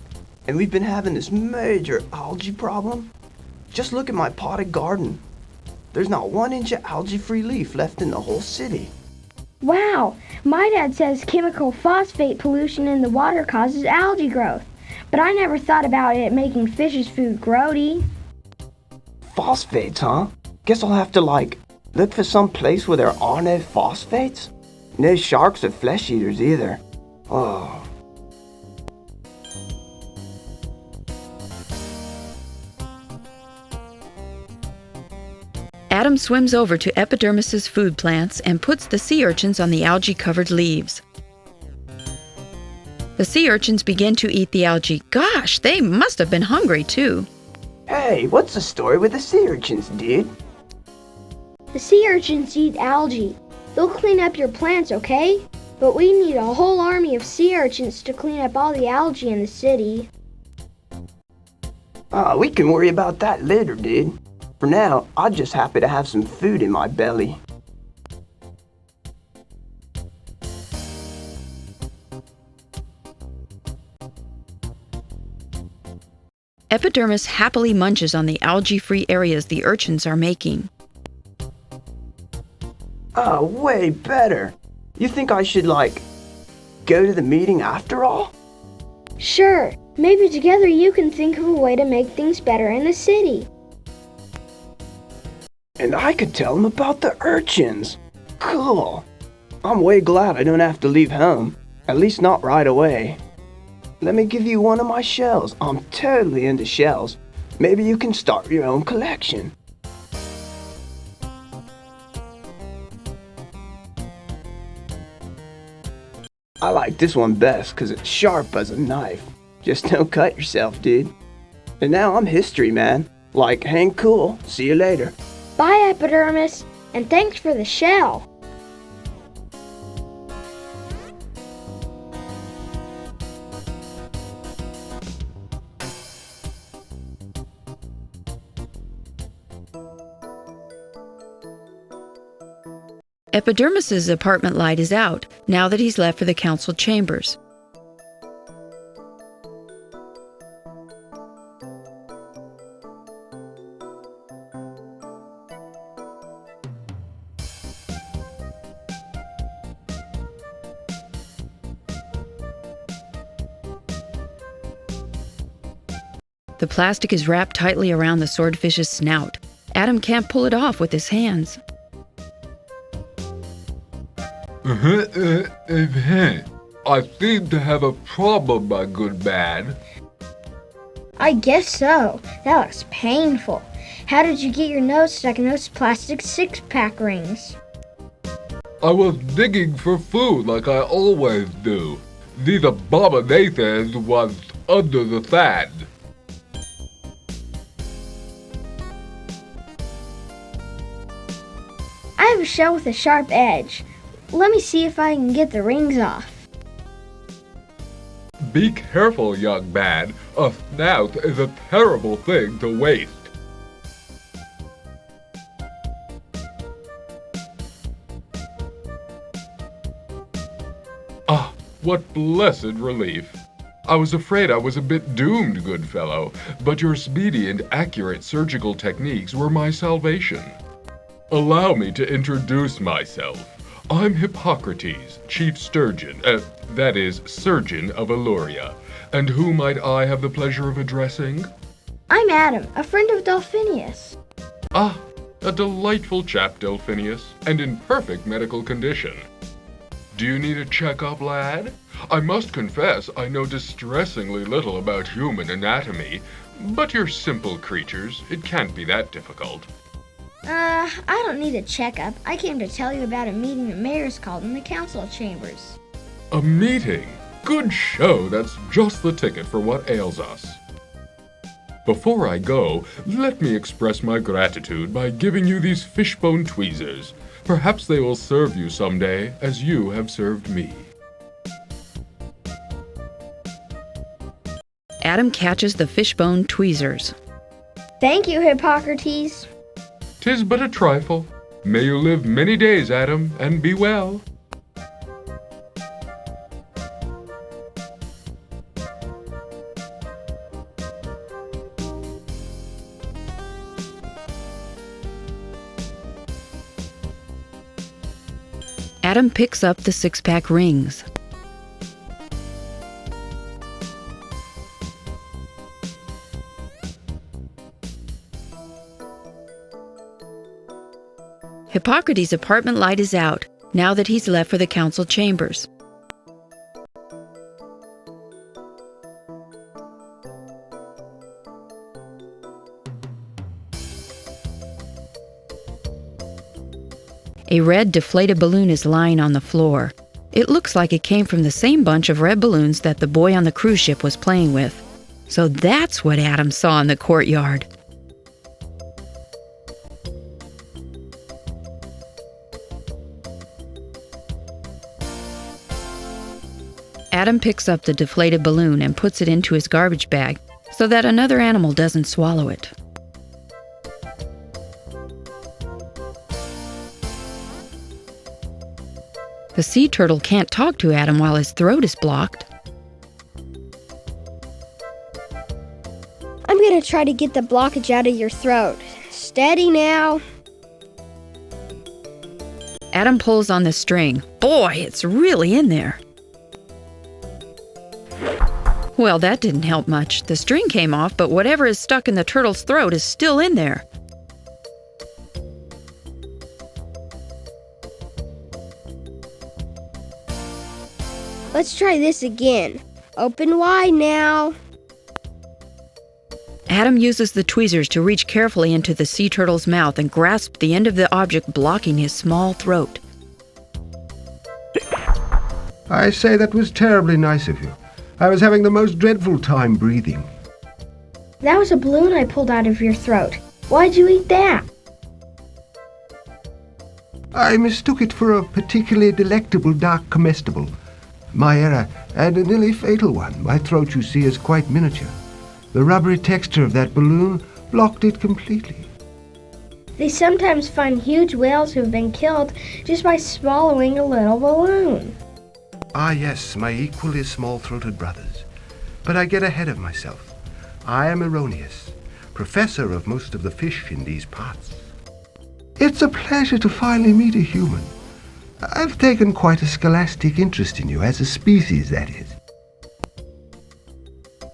and we've been having this major algae problem. Just look at my potted garden. There's not 1 inch of algae-free leaf left in the whole city. Wow, my dad says chemical phosphate pollution in the water causes algae growth, but I never thought about it making fish's food grody. Phosphates, huh? Guess I'll have to, look for some place where there are no phosphates? No sharks or flesh eaters either. Oh. Adam swims over to Epidermis's food plants and puts the sea urchins on the algae-covered leaves. The sea urchins begin to eat the algae. Gosh, they must have been hungry too. Hey, what's the story with the sea urchins, dude? The sea urchins eat algae. They'll clean up your plants, okay? But we need a whole army of sea urchins to clean up all the algae in the city. We can worry about that later, dude. For now, I'm just happy to have some food in my belly. Epidermis happily munches on the algae-free areas the urchins are making. Oh, way better. You think I should, go to the meeting after all? Sure, maybe together you can think of a way to make things better in the city. And I could tell them about the urchins. Cool. I'm way glad I don't have to leave home. At least not right away. Let me give you one of my shells. I'm totally into shells. Maybe you can start your own collection. I like this one best because it's sharp as a knife. Just don't cut yourself, dude. And now I'm history, man. Hang cool. See you later. Bye, Epidermis, and thanks for the shell. Epidermis's apartment light is out, now that he's left for the council chambers. The plastic is wrapped tightly around the swordfish's snout. Adam can't pull it off with his hands. I seem to have a problem, my good man. I guess so. That looks painful. How did you get your nose stuck in those plastic six-pack rings? I was digging for food like I always do. These abominations was under the sand. a shell with a sharp edge. Let me see if I can get the rings off. Be careful, young man. A snout is a terrible thing to waste. Ah, what blessed relief. I was afraid I was a bit doomed, good fellow, but your speedy and accurate surgical techniques were my salvation. Allow me to introduce myself. I'm Hippocrates, chief surgeon of Eluria. And who might I have the pleasure of addressing? I'm Adam, a friend of Delphinius. Ah, a delightful chap, Delphinius, and in perfect medical condition. Do you need a checkup, lad? I must confess I know distressingly little about human anatomy, but you're simple creatures. It can't be that difficult. I don't need a checkup. I came to tell you about a meeting the mayor's called in the council chambers. A meeting? Good show. That's just the ticket for what ails us. Before I go, let me express my gratitude by giving you these fishbone tweezers. Perhaps they will serve you someday, as you have served me. Adam catches the fishbone tweezers. Thank you, Hippocrates. 'Tis but a trifle. May you live many days, Adam, and be well. Adam picks up the six-pack rings. Hippocrates' apartment light is out, now that he's left for the council chambers. A red deflated balloon is lying on the floor. It looks like it came from the same bunch of red balloons that the boy on the cruise ship was playing with. So that's what Adam saw in the courtyard. Adam picks up the deflated balloon and puts it into his garbage bag so that another animal doesn't swallow it. The sea turtle can't talk to Adam while his throat is blocked. I'm gonna try to get the blockage out of your throat. Steady now. Adam pulls on the string. Boy, it's really in there. Well, that didn't help much. The string came off, but whatever is stuck in the turtle's throat is still in there. Let's try this again. Open wide now. Adam uses the tweezers to reach carefully into the sea turtle's mouth and grasp the end of the object blocking his small throat. I say that was terribly nice of you. I was having the most dreadful time breathing. That was a balloon I pulled out of your throat. Why'd you eat that? I mistook it for a particularly delectable dark comestible. My error, and a nearly fatal one. My throat, you see, is quite miniature. The rubbery texture of that balloon blocked it completely. They sometimes find huge whales who've been killed just by swallowing a little balloon. Ah, yes, my equally small-throated brothers. But I get ahead of myself. I am erroneous, professor of most of the fish in these parts. It's a pleasure to finally meet a human. I've taken quite a scholastic interest in you, as a species, that is.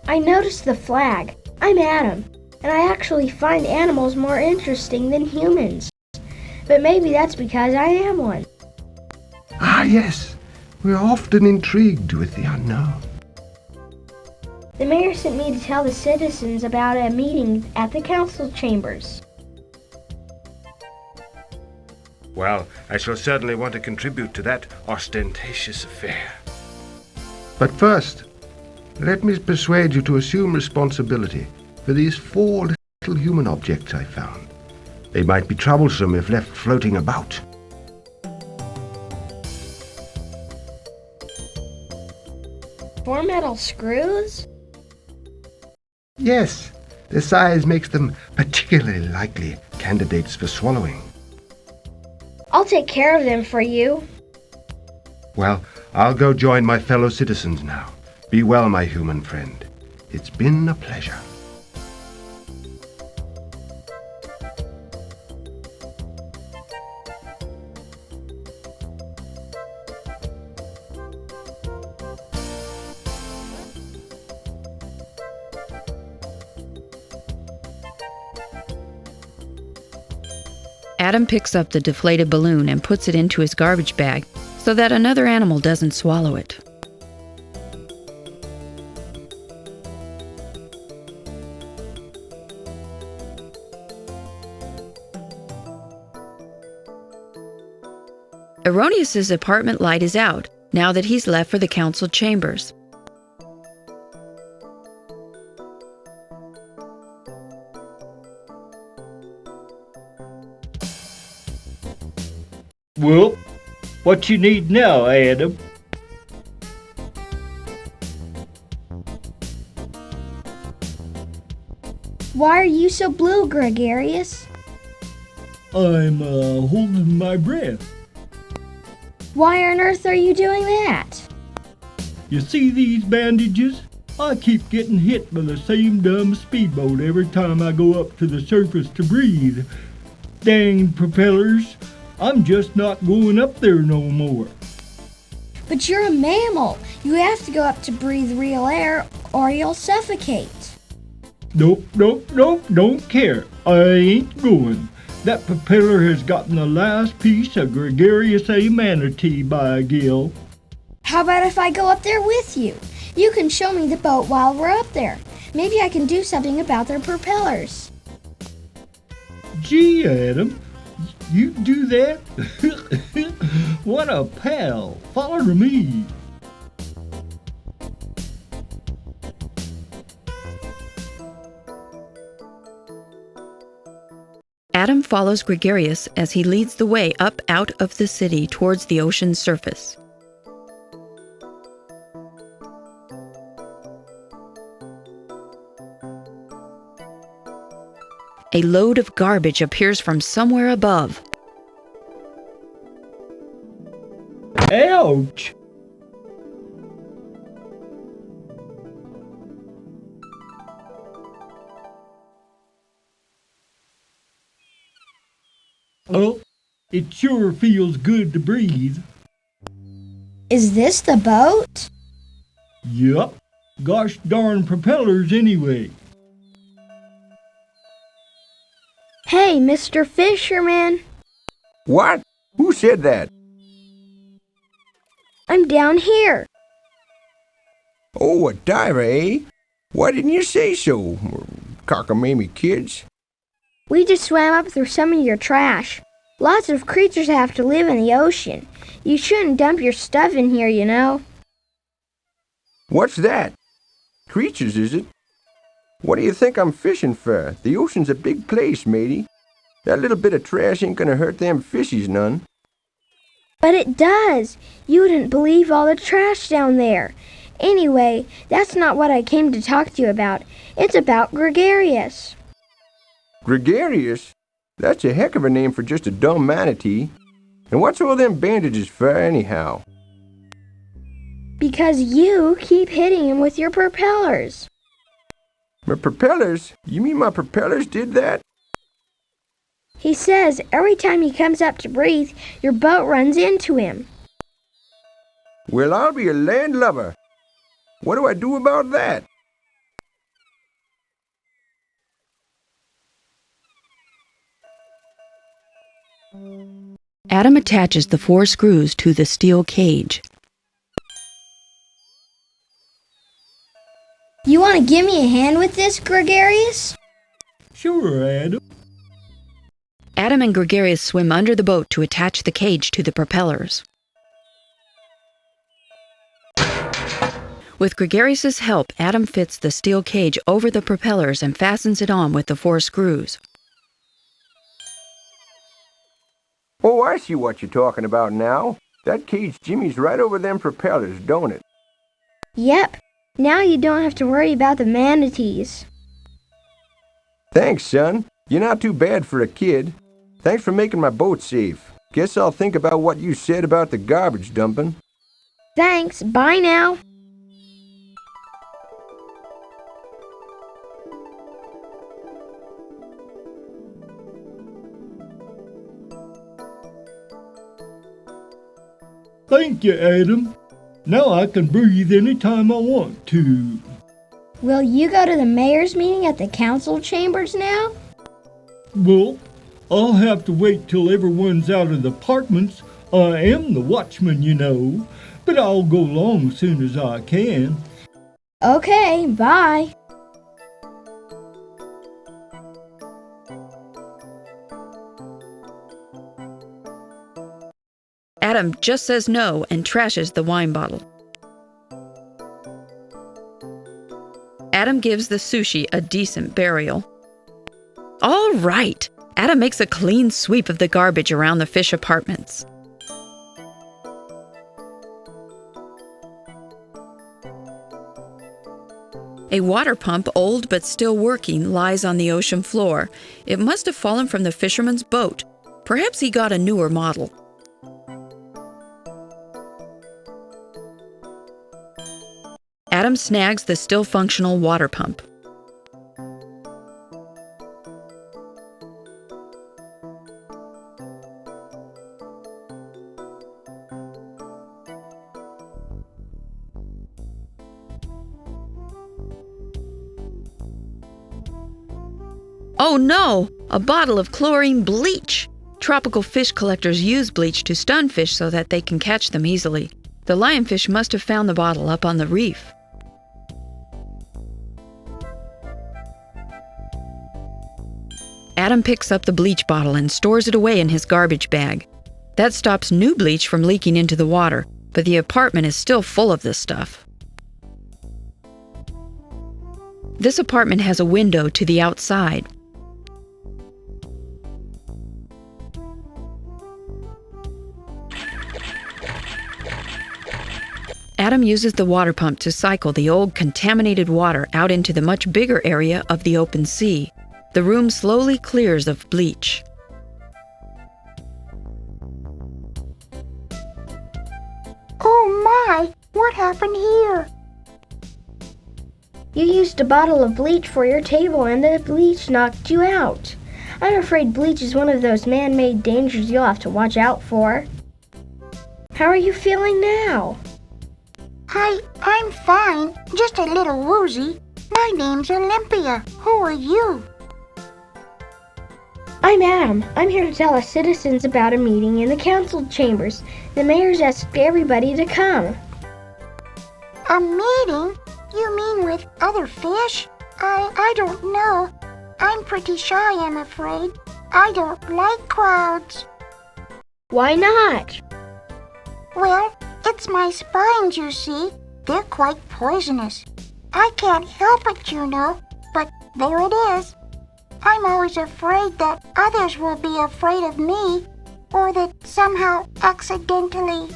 I noticed the flag. I'm Adam, and I actually find animals more interesting than humans. But maybe that's because I am one. Ah, yes. We're often intrigued with the unknown. The mayor sent me to tell the citizens about a meeting at the council chambers. Well, I shall certainly want to contribute to that ostentatious affair. But first, let me persuade you to assume responsibility for these 4 little human objects I found. They might be troublesome if left floating about. More metal screws? Yes, their size makes them particularly likely candidates for swallowing. I'll take care of them for you. Well, I'll go join my fellow citizens now. Be well, my human friend. It's been a pleasure. Adam picks up the deflated balloon and puts it into his garbage bag so that another animal doesn't swallow it. Erroneous's apartment light is out now that he's left for the council chambers. Well, what you need now, Adam? Why are you so blue, Gregarious? I'm holding my breath. Why on earth are you doing that? You see these bandages? I keep getting hit by the same dumb speedboat every time I go up to the surface to breathe. Dang propellers, I'm just not going up there no more. But you're a mammal. You have to go up to breathe real air or you'll suffocate. Nope, don't care. I ain't going. That propeller has gotten the last piece of Gregarious A manatee by a gill. How about if I go up there with you? You can show me the boat while we're up there. Maybe I can do something about their propellers. Gee, Adam, you do that? What a pal. Follow me. Adam follows Gregarious as he leads the way up out of the city towards the ocean's surface. A load of garbage appears from somewhere above. Ouch! Oh, it sure feels good to breathe. Is this the boat? Yup. Gosh darn propellers anyway. Hey, Mr. Fisherman. What? Who said that? I'm down here. Oh, a diver, eh? Why didn't you say so, cockamamie kids? We just swam up through some of your trash. Lots of creatures have to live in the ocean. You shouldn't dump your stuff in here, you know. What's that? Creatures, is it? What do you think I'm fishing for? The ocean's a big place, matey. That little bit of trash ain't gonna hurt them fishies none. But it does. You wouldn't believe all the trash down there. Anyway, that's not what I came to talk to you about. It's about Gregarious. Gregarious? That's a heck of a name for just a dumb manatee. And what's all them bandages for, anyhow? Because you keep hitting him with your propellers. My propellers? You mean my propellers did that? He says every time he comes up to breathe, your boat runs into him. Well, I'll be a landlubber. What do I do about that? Adam attaches the 4 screws to the steel cage. You want to give me a hand with this, Gregarious? Sure, Adam. Adam and Gregarious swim under the boat to attach the cage to the propellers. With Gregarious's help, Adam fits the steel cage over the propellers and fastens it on with the 4 screws. Oh, I see what you're talking about now. That cage jimmies right over them propellers, don't it? Yep. Now you don't have to worry about the manatees. Thanks, son. You're not too bad for a kid. Thanks for making my boat safe. Guess I'll think about what you said about the garbage dumping. Thanks. Bye now. Thank you, Adam. Now I can breathe any time I want to. Will you go to the mayor's meeting at the council chambers now? Well, I'll have to wait till everyone's out of the apartments. I am the watchman, you know, but I'll go along as soon as I can. Okay, bye. Adam just says no and trashes the wine bottle. Adam gives the sushi a decent burial. All right! Adam makes a clean sweep of the garbage around the fish apartments. A water pump, old but still working, lies on the ocean floor. It must have fallen from the fisherman's boat. Perhaps he got a newer model. Adam snags the still functional water pump. Oh no! A bottle of chlorine bleach! Tropical fish collectors use bleach to stun fish so that they can catch them easily. The lionfish must have found the bottle up on the reef. Adam picks up the bleach bottle and stores it away in his garbage bag. That stops new bleach from leaking into the water, but the apartment is still full of this stuff. This apartment has a window to the outside. Adam uses the water pump to cycle the old contaminated water out into the much bigger area of the open sea. The room slowly clears of bleach. Oh my! What happened here? You used a bottle of bleach for your table and the bleach knocked you out. I'm afraid bleach is one of those man-made dangers you'll have to watch out for. How are you feeling now? I'm fine, just a little woozy. My name's Olympia. Who are you? I'm Adam. I'm here to tell us citizens about a meeting in the council chambers. The mayor's asked everybody to come. A meeting? You mean with other fish? I don't know. I'm pretty shy, I'm afraid. I don't like crowds. Why not? Well, it's my spines, you see. They're quite poisonous. I can't help it, you know, but there it is. I'm always afraid that others will be afraid of me, or that somehow accidentally...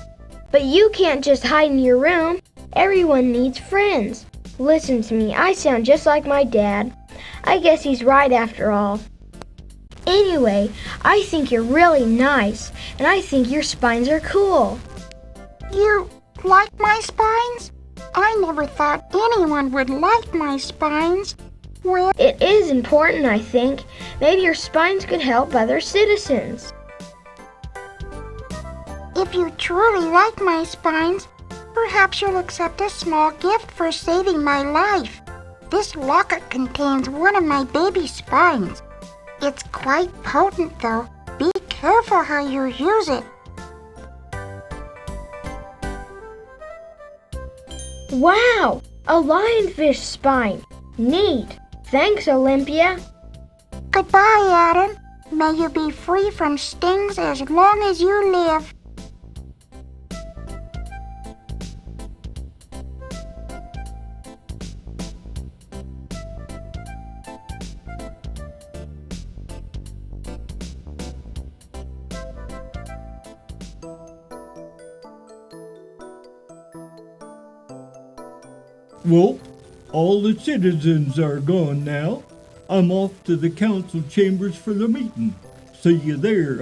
But you can't just hide in your room. Everyone needs friends. Listen to me, I sound just like my dad. I guess he's right after all. Anyway, I think you're really nice, and I think your spines are cool. You like my spines? I never thought anyone would like my spines. Well, it is important, I think. Maybe your spines could help other citizens. If you truly like my spines, perhaps you'll accept a small gift for saving my life. This locket contains one of my baby spines. It's quite potent, though. Be careful how you use it. Wow! A lionfish spine. Neat. Thanks, Olympia. Goodbye, Adam. May you be free from stings as long as you live. Well, all the citizens are gone now. I'm off to the council chambers for the meeting. See you there.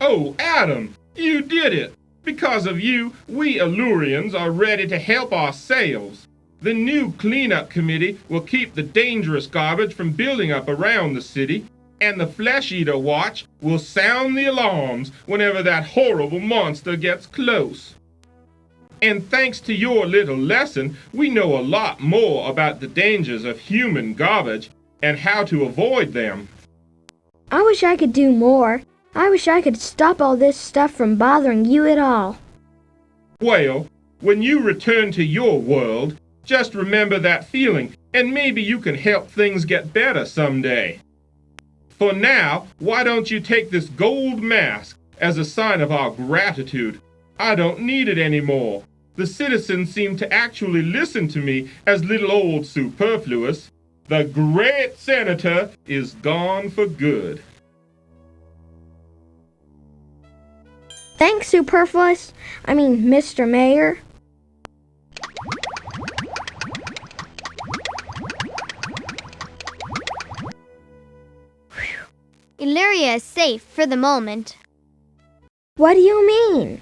Oh, Adam, you did it! Because of you, we Elurians are ready to help ourselves. The new cleanup committee will keep the dangerous garbage from building up around the city, and the Flesh Eater Watch will sound the alarms whenever that horrible monster gets close. And thanks to your little lesson, we know a lot more about the dangers of human garbage and how to avoid them. I wish I could do more. I wish I could stop all this stuff from bothering you at all. Well, when you return to your world, just remember that feeling, and maybe you can help things get better someday. For now, why don't you take this gold mask as a sign of our gratitude? I don't need it anymore. The citizens seem to actually listen to me as little old Superfluous. The great senator is gone for good. Thanks, Superfluous. Mr. Mayor. Eluria is safe for the moment. What do you mean?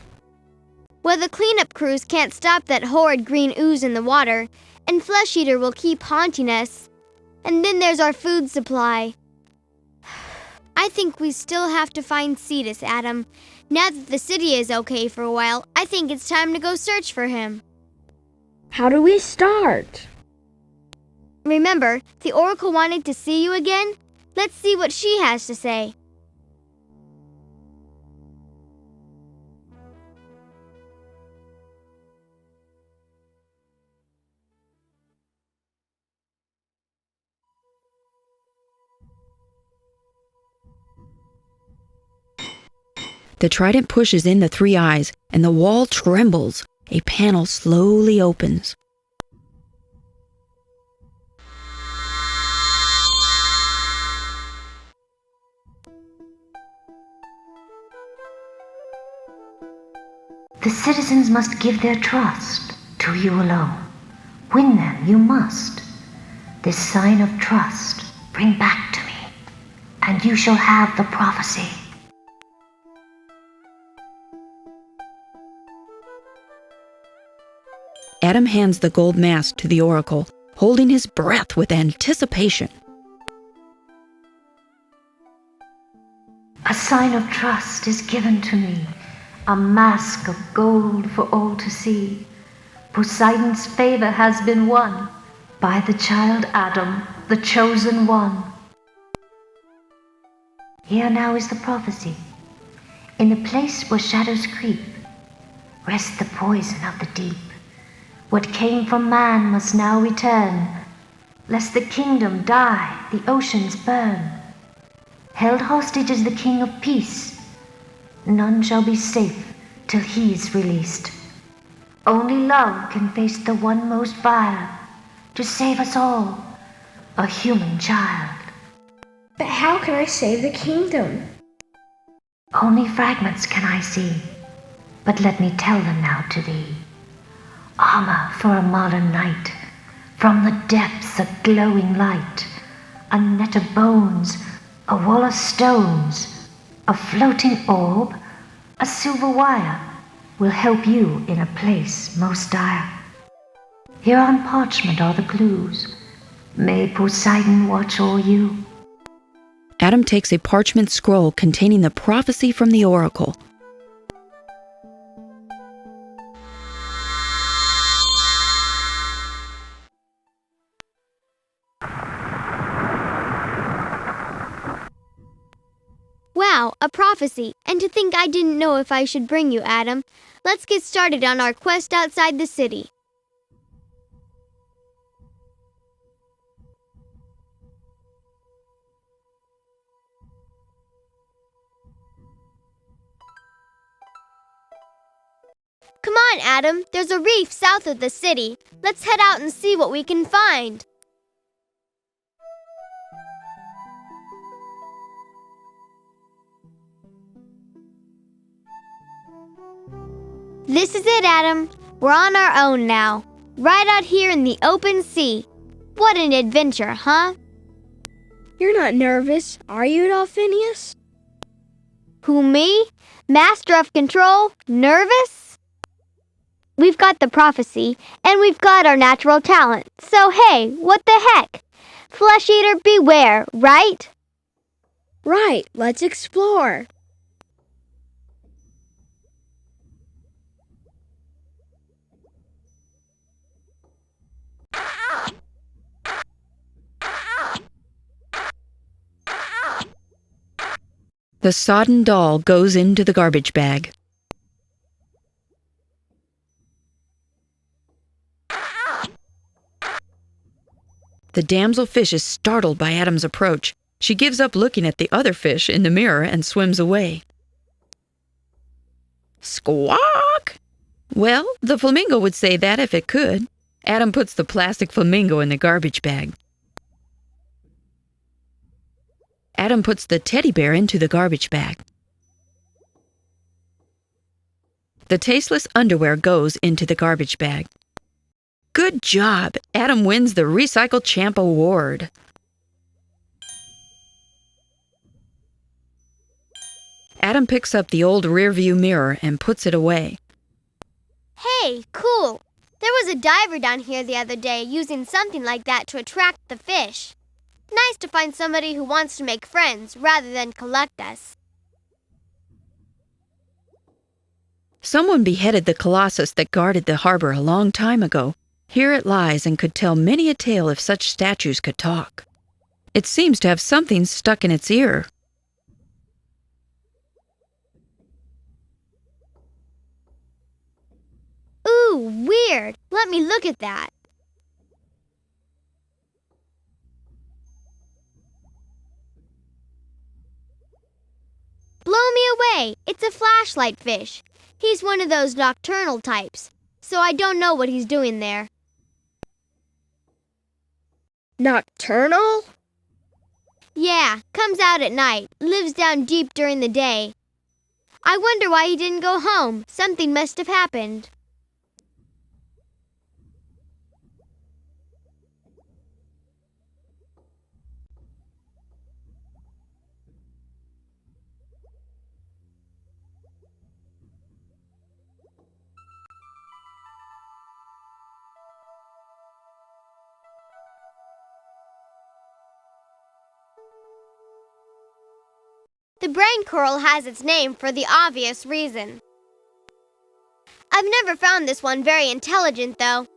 Well, the cleanup crews can't stop that horrid green ooze in the water, and Flesh Eater will keep haunting us. And then there's our food supply. I think we still have to find Cetus, Adam. Now that the city is okay for a while, I think it's time to go search for him. How do we start? Remember, the Oracle wanted to see you again? Let's see what she has to say. The trident pushes in the three eyes, and the wall trembles. A panel slowly opens. The citizens must give their trust to you alone. Win them you must. This sign of trust bring back to me, and you shall have the prophecy. Adam hands the gold mask to the Oracle, holding his breath with anticipation. A sign of trust is given to me, a mask of gold for all to see. Poseidon's favor has been won by the child Adam, the chosen one. Here now is the prophecy. In the place where shadows creep, rests the poison of the deep. What came from man must now return, lest the kingdom die, the oceans burn. Held hostage is the king of peace. None shall be safe till he's released. Only love can face the one most vile, to save us all, a human child. But how can I save the kingdom? Only fragments can I see, but let me tell them now to thee. Armor for a modern night, from the depths a glowing light, a net of bones, a wall of stones, a floating orb, a silver wire, will help you in a place most dire. Here on parchment are the clues. May Poseidon watch o'er you. Adam takes a parchment scroll containing the prophecy from the Oracle. Wow, a prophecy. And to think I didn't know if I should bring you, Adam. Let's get started on our quest outside the city. Come on, Adam. There's a reef south of the city. Let's head out and see what we can find. This is it, Adam. We're on our own now. Right out here in the open sea. What an adventure, huh? You're not nervous, are you at all, Phineas? Who, me? Master of control? Nervous? We've got the prophecy, and we've got our natural talent. So hey, what the heck? Flesh eater beware, right? Right, let's explore. The sodden doll goes into the garbage bag. The damselfish is startled by Adam's approach. She gives up looking at the other fish in the mirror and swims away. Squawk! Well, the flamingo would say that if it could. Adam puts the plastic flamingo in the garbage bag. Adam puts the teddy bear into the garbage bag. The tasteless underwear goes into the garbage bag. Good job! Adam wins the Recycle Champ Award. Adam picks up the old rearview mirror and puts it away. Hey, cool! There was a diver down here the other day using something like that to attract the fish. Nice to find somebody who wants to make friends rather than collect us. Someone beheaded the colossus that guarded the harbor a long time ago. Here it lies and could tell many a tale if such statues could talk. It seems to have something stuck in its ear. Ooh, weird. Let me look at that. Blow me away! It's a flashlight fish. He's one of those nocturnal types, so I don't know what he's doing there. Nocturnal? Yeah, comes out at night, lives down deep during the day. I wonder why he didn't go home. Something must have happened. The brain coral has its name for the obvious reason. I've never found this one very intelligent, though.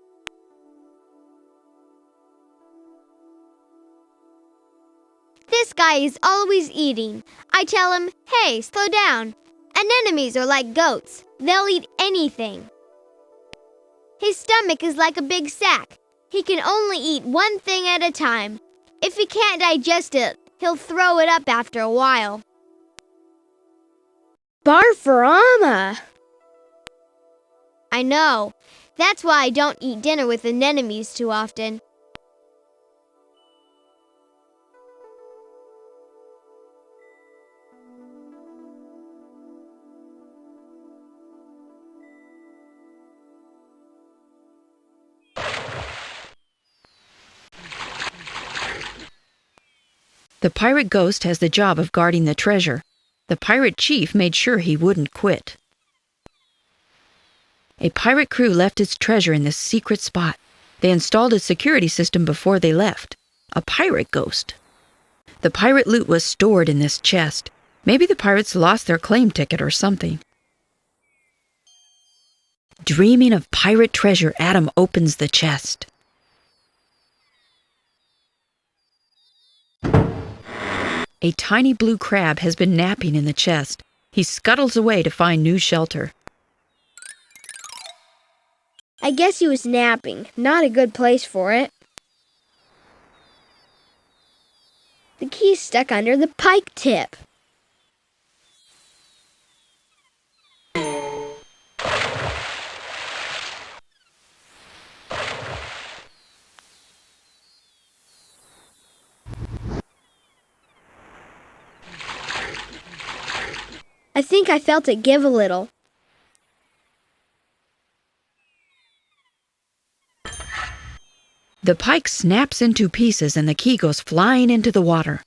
This guy is always eating. I tell him, hey, slow down. Anemones are like goats. They'll eat anything. His stomach is like a big sack. He can only eat one thing at a time. If he can't digest it, he'll throw it up after a while. Barfarama! I know. That's why I don't eat dinner with anemones too often. The pirate ghost has the job of guarding the treasure. The pirate chief made sure he wouldn't quit. A pirate crew left its treasure in this secret spot. They installed a security system before they left. A pirate ghost. The pirate loot was stored in this chest. Maybe the pirates lost their claim ticket or something. Dreaming of pirate treasure, Adam opens the chest. A tiny blue crab has been napping in the chest. He scuttles away to find new shelter. I guess he was napping. Not a good place for it. The key's stuck under the pike tip. I think I felt it give a little. The pike snaps into pieces and the key goes flying into the water.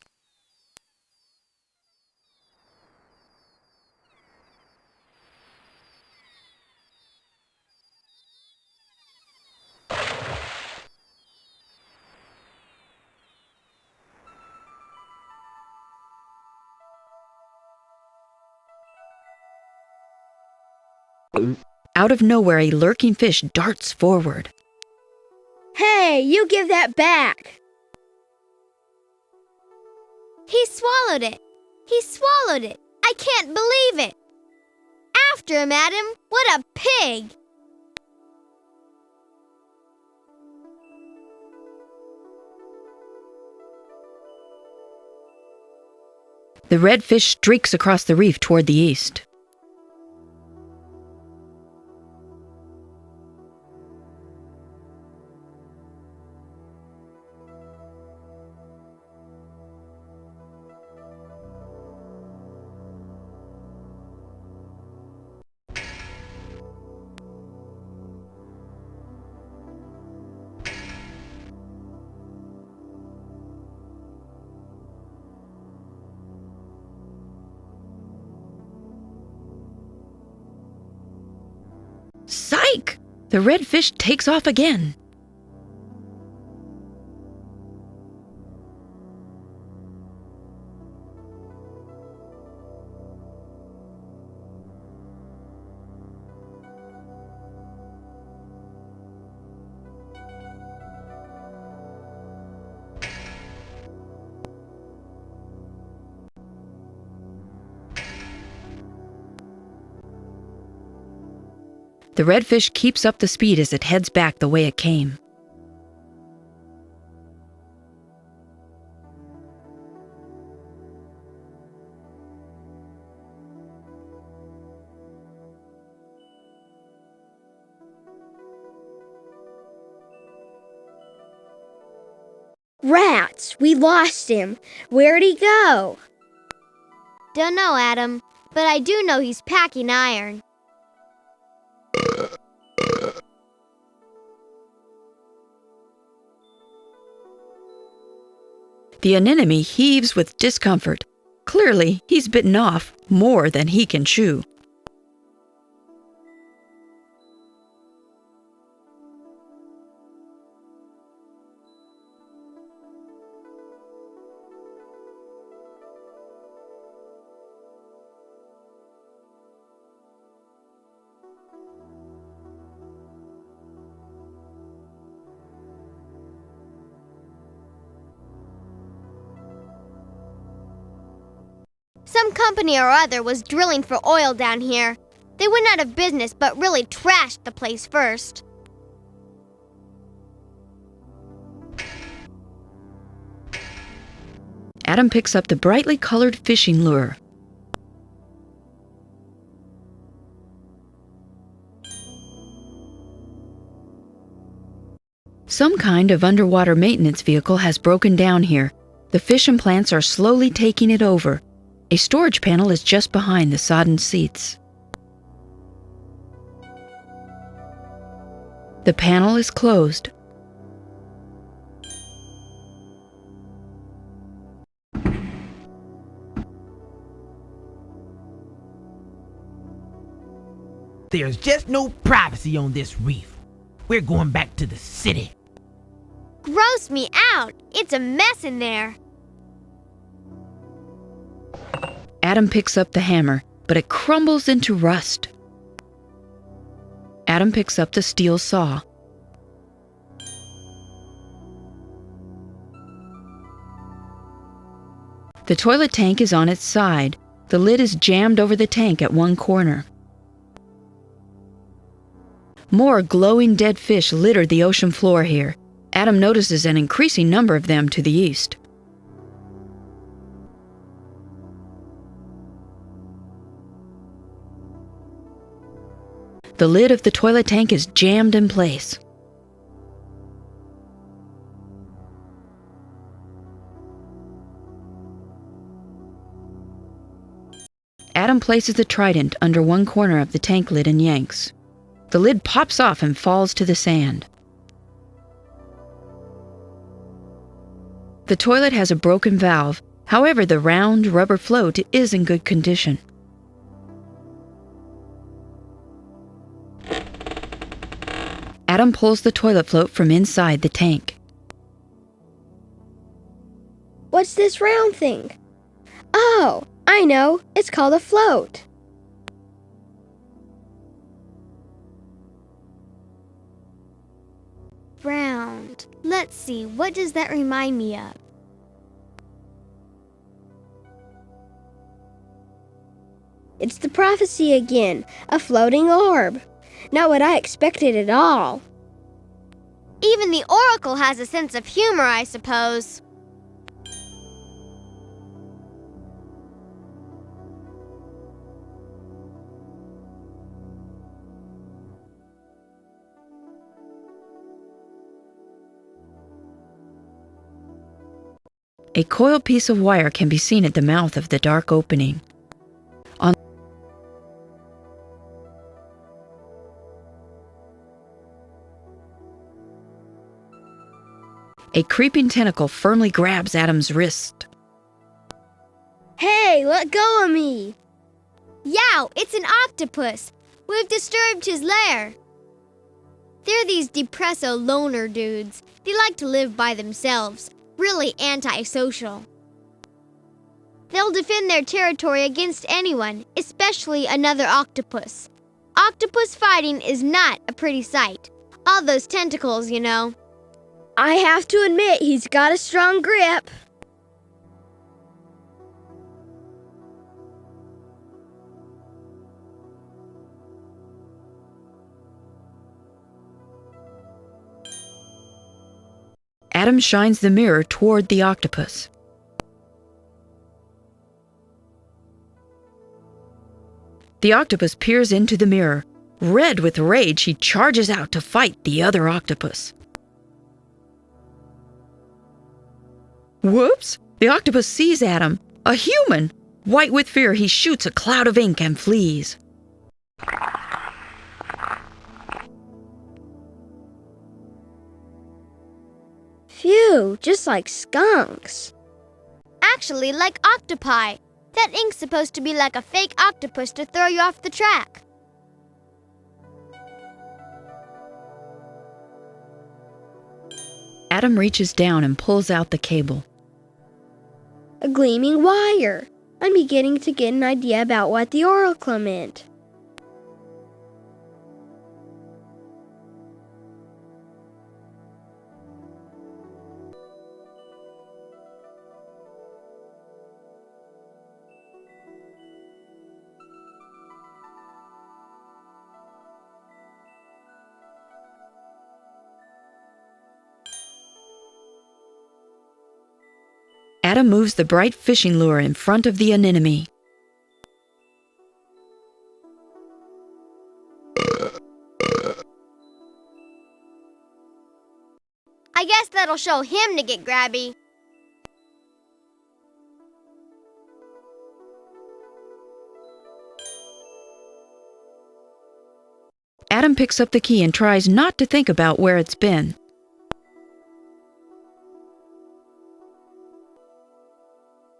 Out of nowhere, a lurking fish darts forward. Hey, you give that back! He swallowed it! He swallowed it! I can't believe it! After him, Adam! What a pig! The red fish streaks across the reef toward the east. Psych! The red fish takes off again. The redfish keeps up the speed as it heads back the way it came. Rats! We lost him. Where'd he go? Don't know, Adam, but I do know he's packing iron. The anemone heaves with discomfort. Clearly, he's bitten off more than he can chew. Some company or other was drilling for oil down here. They went out of business but really trashed the place first. Adam picks up the brightly colored fishing lure. Some kind of underwater maintenance vehicle has broken down here. The fish and plants are slowly taking it over. A storage panel is just behind the sodden seats. The panel is closed. There's just no privacy on this reef. We're going back to the city. Gross me out! It's a mess in there. Adam picks up the hammer, but it crumbles into rust. Adam picks up the steel saw. The toilet tank is on its side. The lid is jammed over the tank at one corner. More glowing dead fish litter the ocean floor here. Adam notices an increasing number of them to the east. The lid of the toilet tank is jammed in place. Adam places the trident under one corner of the tank lid and yanks. The lid pops off and falls to the sand. The toilet has a broken valve. However, the round, rubber float is in good condition. Adam pulls the toilet float from inside the tank. What's this round thing? Oh, I know. It's called a float. Round. Let's see, what does that remind me of? It's the prophecy again, a floating orb. Not what I expected at all. Even the Oracle has a sense of humor, I suppose. A coiled piece of wire can be seen at the mouth of the dark opening. A creeping tentacle firmly grabs Adam's wrist. Hey, let go of me! Yow, it's an octopus! We've disturbed his lair. They're these depresso loner dudes. They like to live by themselves. Really antisocial. They'll defend their territory against anyone, especially another octopus. Octopus fighting is not a pretty sight. All those tentacles, you know. I have to admit, he's got a strong grip. Adam shines the mirror toward the octopus. The octopus peers into the mirror. Red with rage, he charges out to fight the other octopus. Whoops! The octopus sees Adam, a human. White with fear, he shoots a cloud of ink and flees. Phew, just like skunks. Actually, like octopi. That ink's supposed to be like a fake octopus to throw you off the track. Adam reaches down and pulls out the cable. A gleaming wire. I'm beginning to get an idea about what the oracle meant. Adam moves the bright fishing lure in front of the anemone. I guess that'll show him to get grabby. Adam picks up the key and tries not to think about where it's been.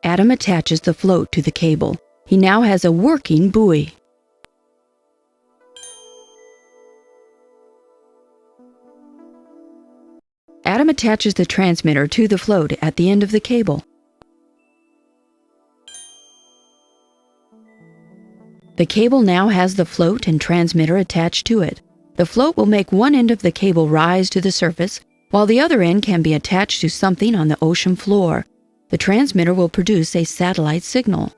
Adam attaches the float to the cable. He now has a working buoy. Adam attaches the transmitter to the float at the end of the cable. The cable now has the float and transmitter attached to it. The float will make one end of the cable rise to the surface, while the other end can be attached to something on the ocean floor. The transmitter will produce a satellite signal.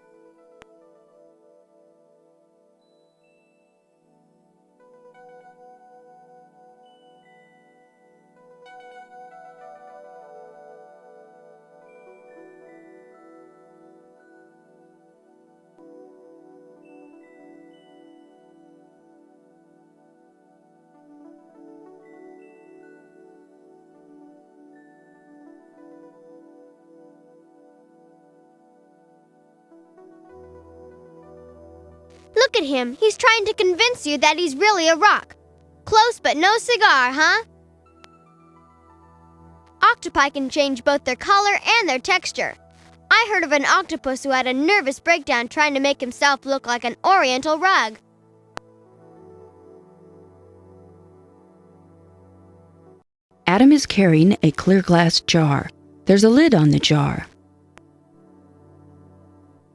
Look at him. He's trying to convince you that he's really a rock. Close but no cigar, huh? Octopi can change both their color and their texture. I heard of an octopus who had a nervous breakdown trying to make himself look like an oriental rug. Adam is carrying a clear glass jar. There's a lid on the jar.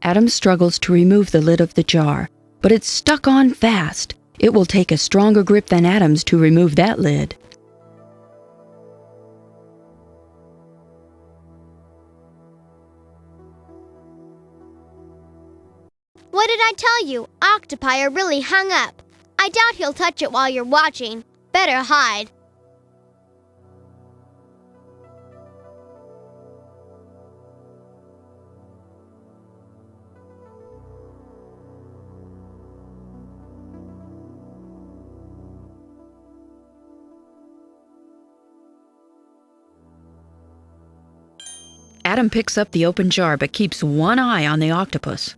Adam struggles to remove the lid of the jar, but it's stuck on fast. It will take a stronger grip than Adam's to remove that lid. What did I tell you? Octopi are really hung up. I doubt he'll touch it while you're watching. Better hide. Adam picks up the open jar but keeps one eye on the octopus.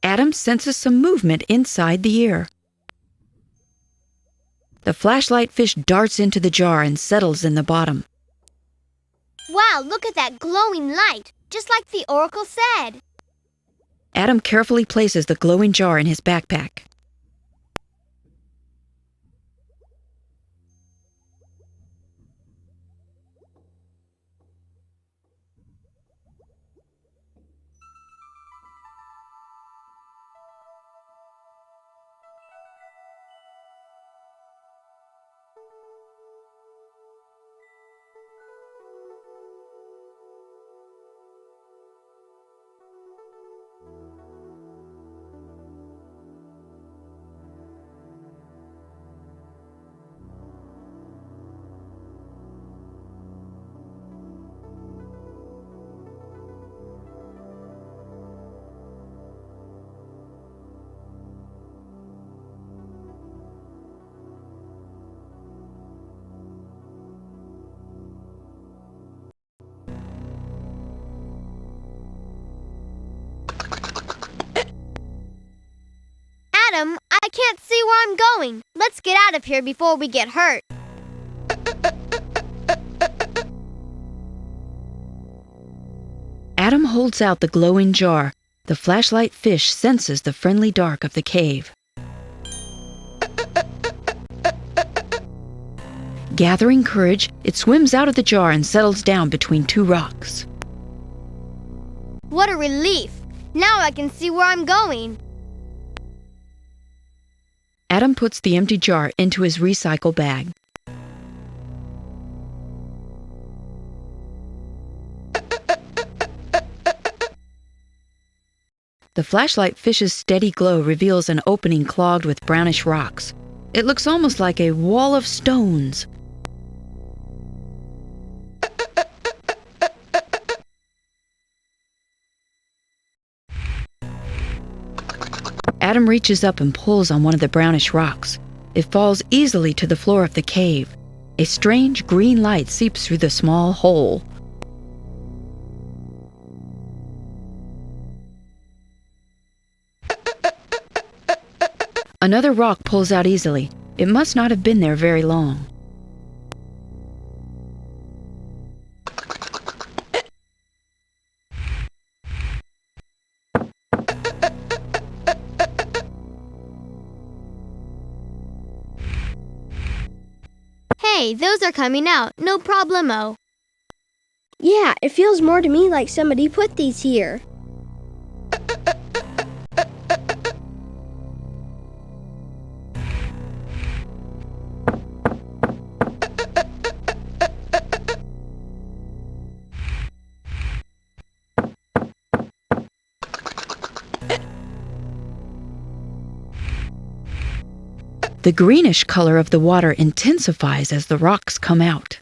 Adam senses some movement inside the ear. The flashlight fish darts into the jar and settles in the bottom. Wow, look at that glowing light, just like the oracle said. Adam carefully places the glowing jar in his backpack. Adam, I can't see where I'm going. Let's get out of here before we get hurt. Adam holds out the glowing jar. The flashlight fish senses the friendly dark of the cave. Gathering courage, it swims out of the jar and settles down between two rocks. What a relief! Now I can see where I'm going. Adam puts the empty jar into his recycle bag. The flashlight fish's steady glow reveals an opening clogged with brownish rocks. It looks almost like a wall of stones. Adam reaches up and pulls on one of the brownish rocks. It falls easily to the floor of the cave. A strange green light seeps through the small hole. Another rock pulls out easily. It must not have been there very long. Hey, those are coming out. No problemo. Yeah, it feels more to me like somebody put these here. The greenish color of the water intensifies as the rocks come out.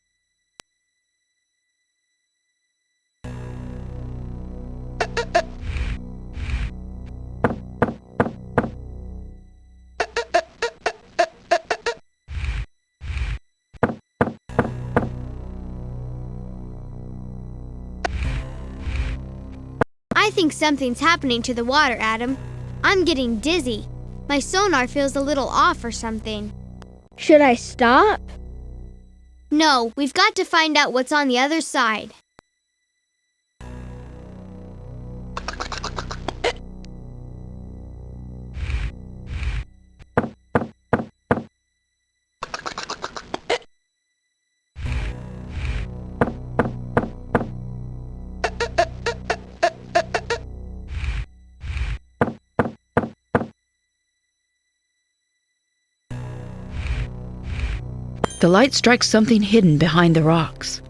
I think something's happening to the water, Adam. I'm getting dizzy. My sonar feels a little off or something. Should I stop? No, we've got to find out what's on the other side. The light strikes something hidden behind the rocks.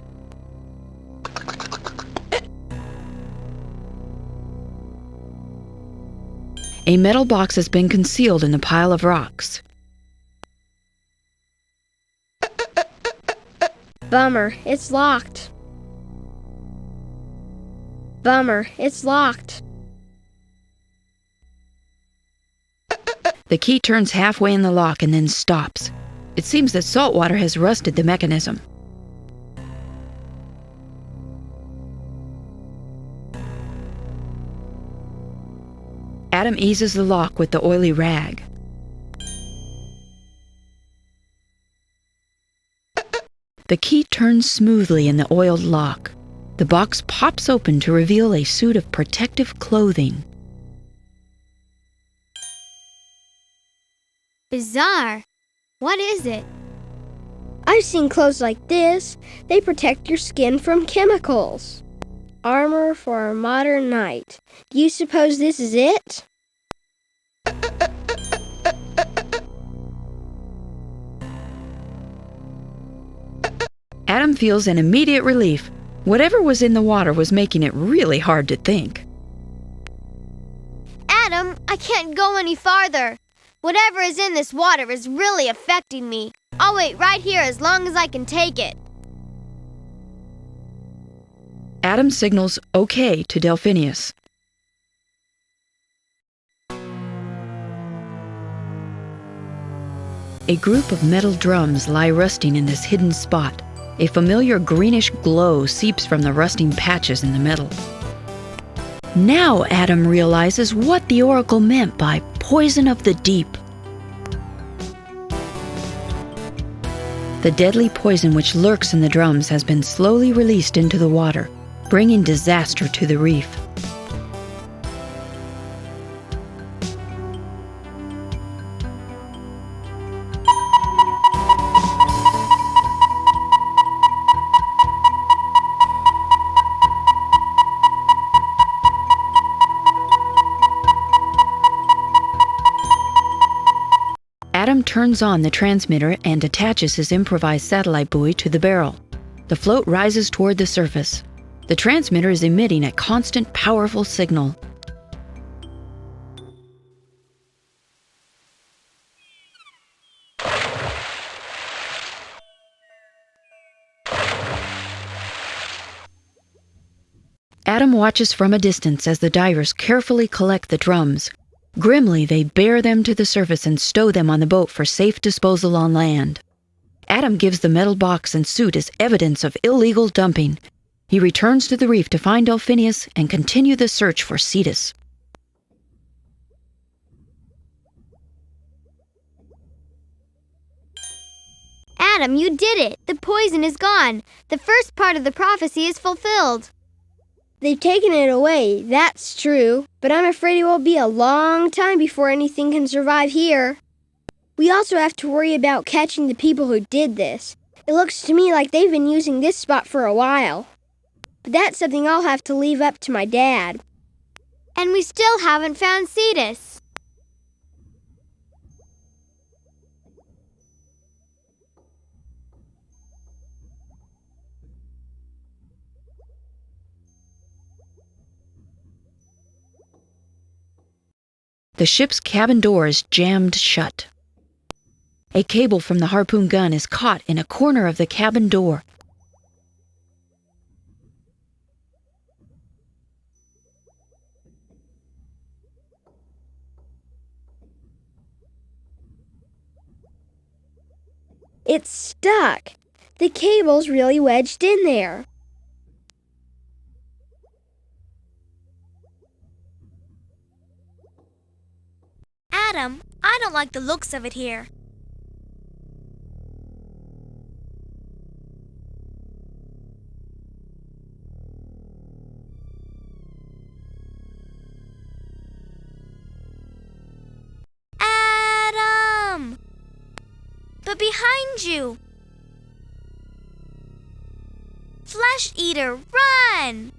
A metal box has been concealed in the pile of rocks. Bummer, it's locked. Bummer, it's locked. The key turns halfway in the lock and then stops. It seems that salt water has rusted the mechanism. Adam eases the lock with the oily rag. The key turns smoothly in the oiled lock. The box pops open to reveal a suit of protective clothing. Bizarre. What is it? I've seen clothes like this. They protect your skin from chemicals. Armor for a modern knight. Do you suppose this is it? Adam feels an immediate relief. Whatever was in the water was making it really hard to think. Adam, I can't go any farther. Whatever is in this water is really affecting me. I'll wait right here as long as I can take it. Adam signals OK to Delphinius. A group of metal drums lie rusting in this hidden spot. A familiar greenish glow seeps from the rusting patches in the metal. Now Adam realizes what the oracle meant by poison of the deep. The deadly poison which lurks in the drums has been slowly released into the water, bringing disaster to the reef. Adam turns on the transmitter and attaches his improvised satellite buoy to the barrel. The float rises toward the surface. The transmitter is emitting a constant, powerful signal. Adam watches from a distance as the divers carefully collect the drums. Grimly, they bear them to the surface and stow them on the boat for safe disposal on land. Adam gives the metal box and suit as evidence of illegal dumping. He returns to the reef to find Delphinius and continue the search for Cetus. Adam, you did it! The poison is gone! The first part of the prophecy is fulfilled! They've taken it away, that's true, but I'm afraid it will be a long time before anything can survive here. We also have to worry about catching the people who did this. It looks to me like they've been using this spot for a while. But that's something I'll have to leave up to my dad. And we still haven't found Cetus. The ship's cabin door is jammed shut. A cable from the harpoon gun is caught in a corner of the cabin door. It's stuck. The cable's really wedged in there. Adam, I don't like the looks of it here. Adam! But behind you! Flesh Eater, run!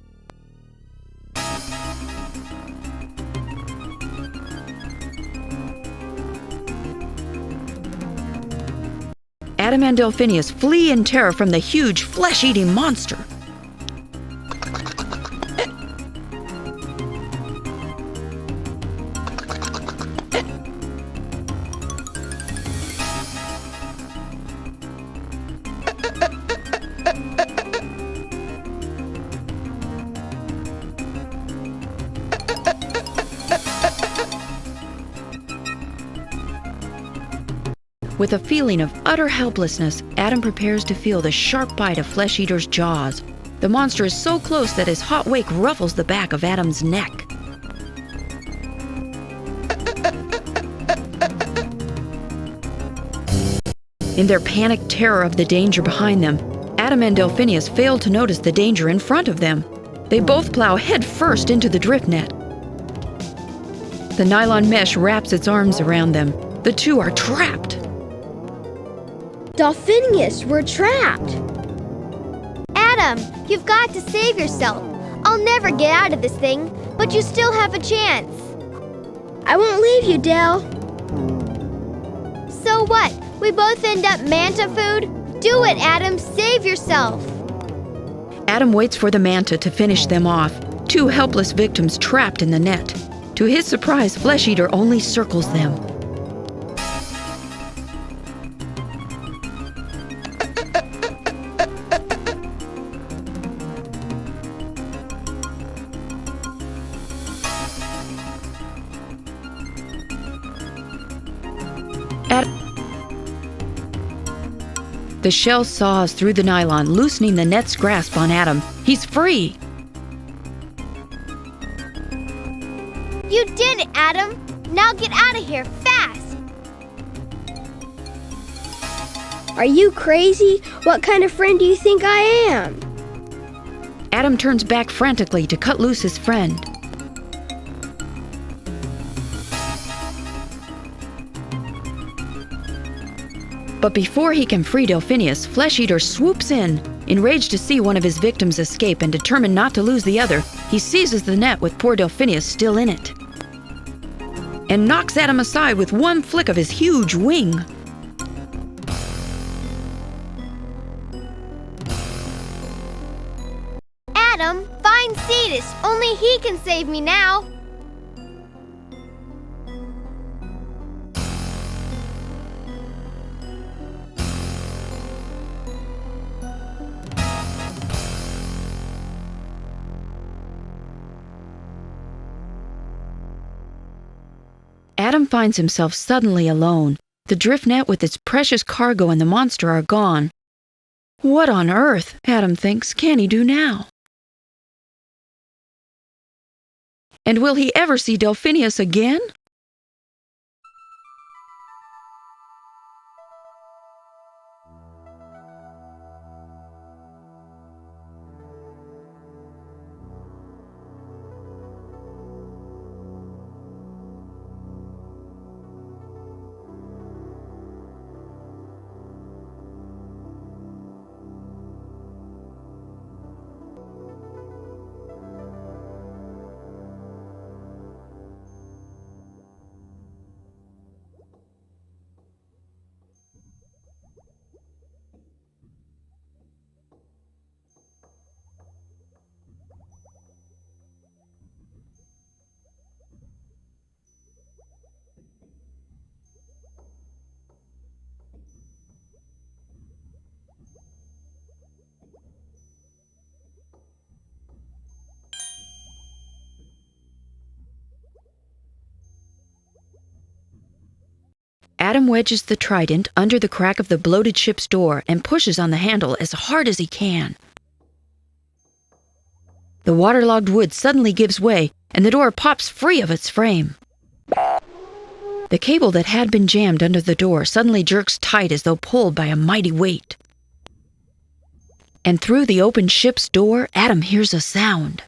Adam and Delphinius flee in terror from the huge flesh-eating monster. With a feeling of utter helplessness, Adam prepares to feel the sharp bite of Flesh Eater's jaws. The monster is so close that his hot wake ruffles the back of Adam's neck. In their panicked terror of the danger behind them, Adam and Delphinius fail to notice the danger in front of them. They both plow headfirst into the drift net. The nylon mesh wraps its arms around them. The two are trapped. Delphinius, we're trapped. Adam, you've got to save yourself. I'll never get out of this thing, but you still have a chance. I won't leave you, Del. So what? We both end up manta food? Do it, Adam. Save yourself. Adam waits for the manta to finish them off, two helpless victims trapped in the net. To his surprise, Flesh Eater only circles them. The shell saws through the nylon, loosening the net's grasp on Adam. He's free! You did it, Adam! Now get out of here, fast! Are you crazy? What kind of friend do you think I am? Adam turns back frantically to cut loose his friend. But before he can free Delphinius, Flesh Eater swoops in. Enraged to see one of his victims escape and determined not to lose the other, he seizes the net with poor Delphinius still in it and knocks Adam aside with one flick of his huge wing. Adam, find Cetus. Only he can save me now. Adam finds himself suddenly alone. The drift net with its precious cargo and the monster are gone. What on earth, Adam thinks, can he do now? And will he ever see Delphinius again? Adam wedges the trident under the crack of the bloated ship's door and pushes on the handle as hard as he can. The waterlogged wood suddenly gives way, and the door pops free of its frame. The cable that had been jammed under the door suddenly jerks tight as though pulled by a mighty weight. And through the open ship's door, Adam hears a sound.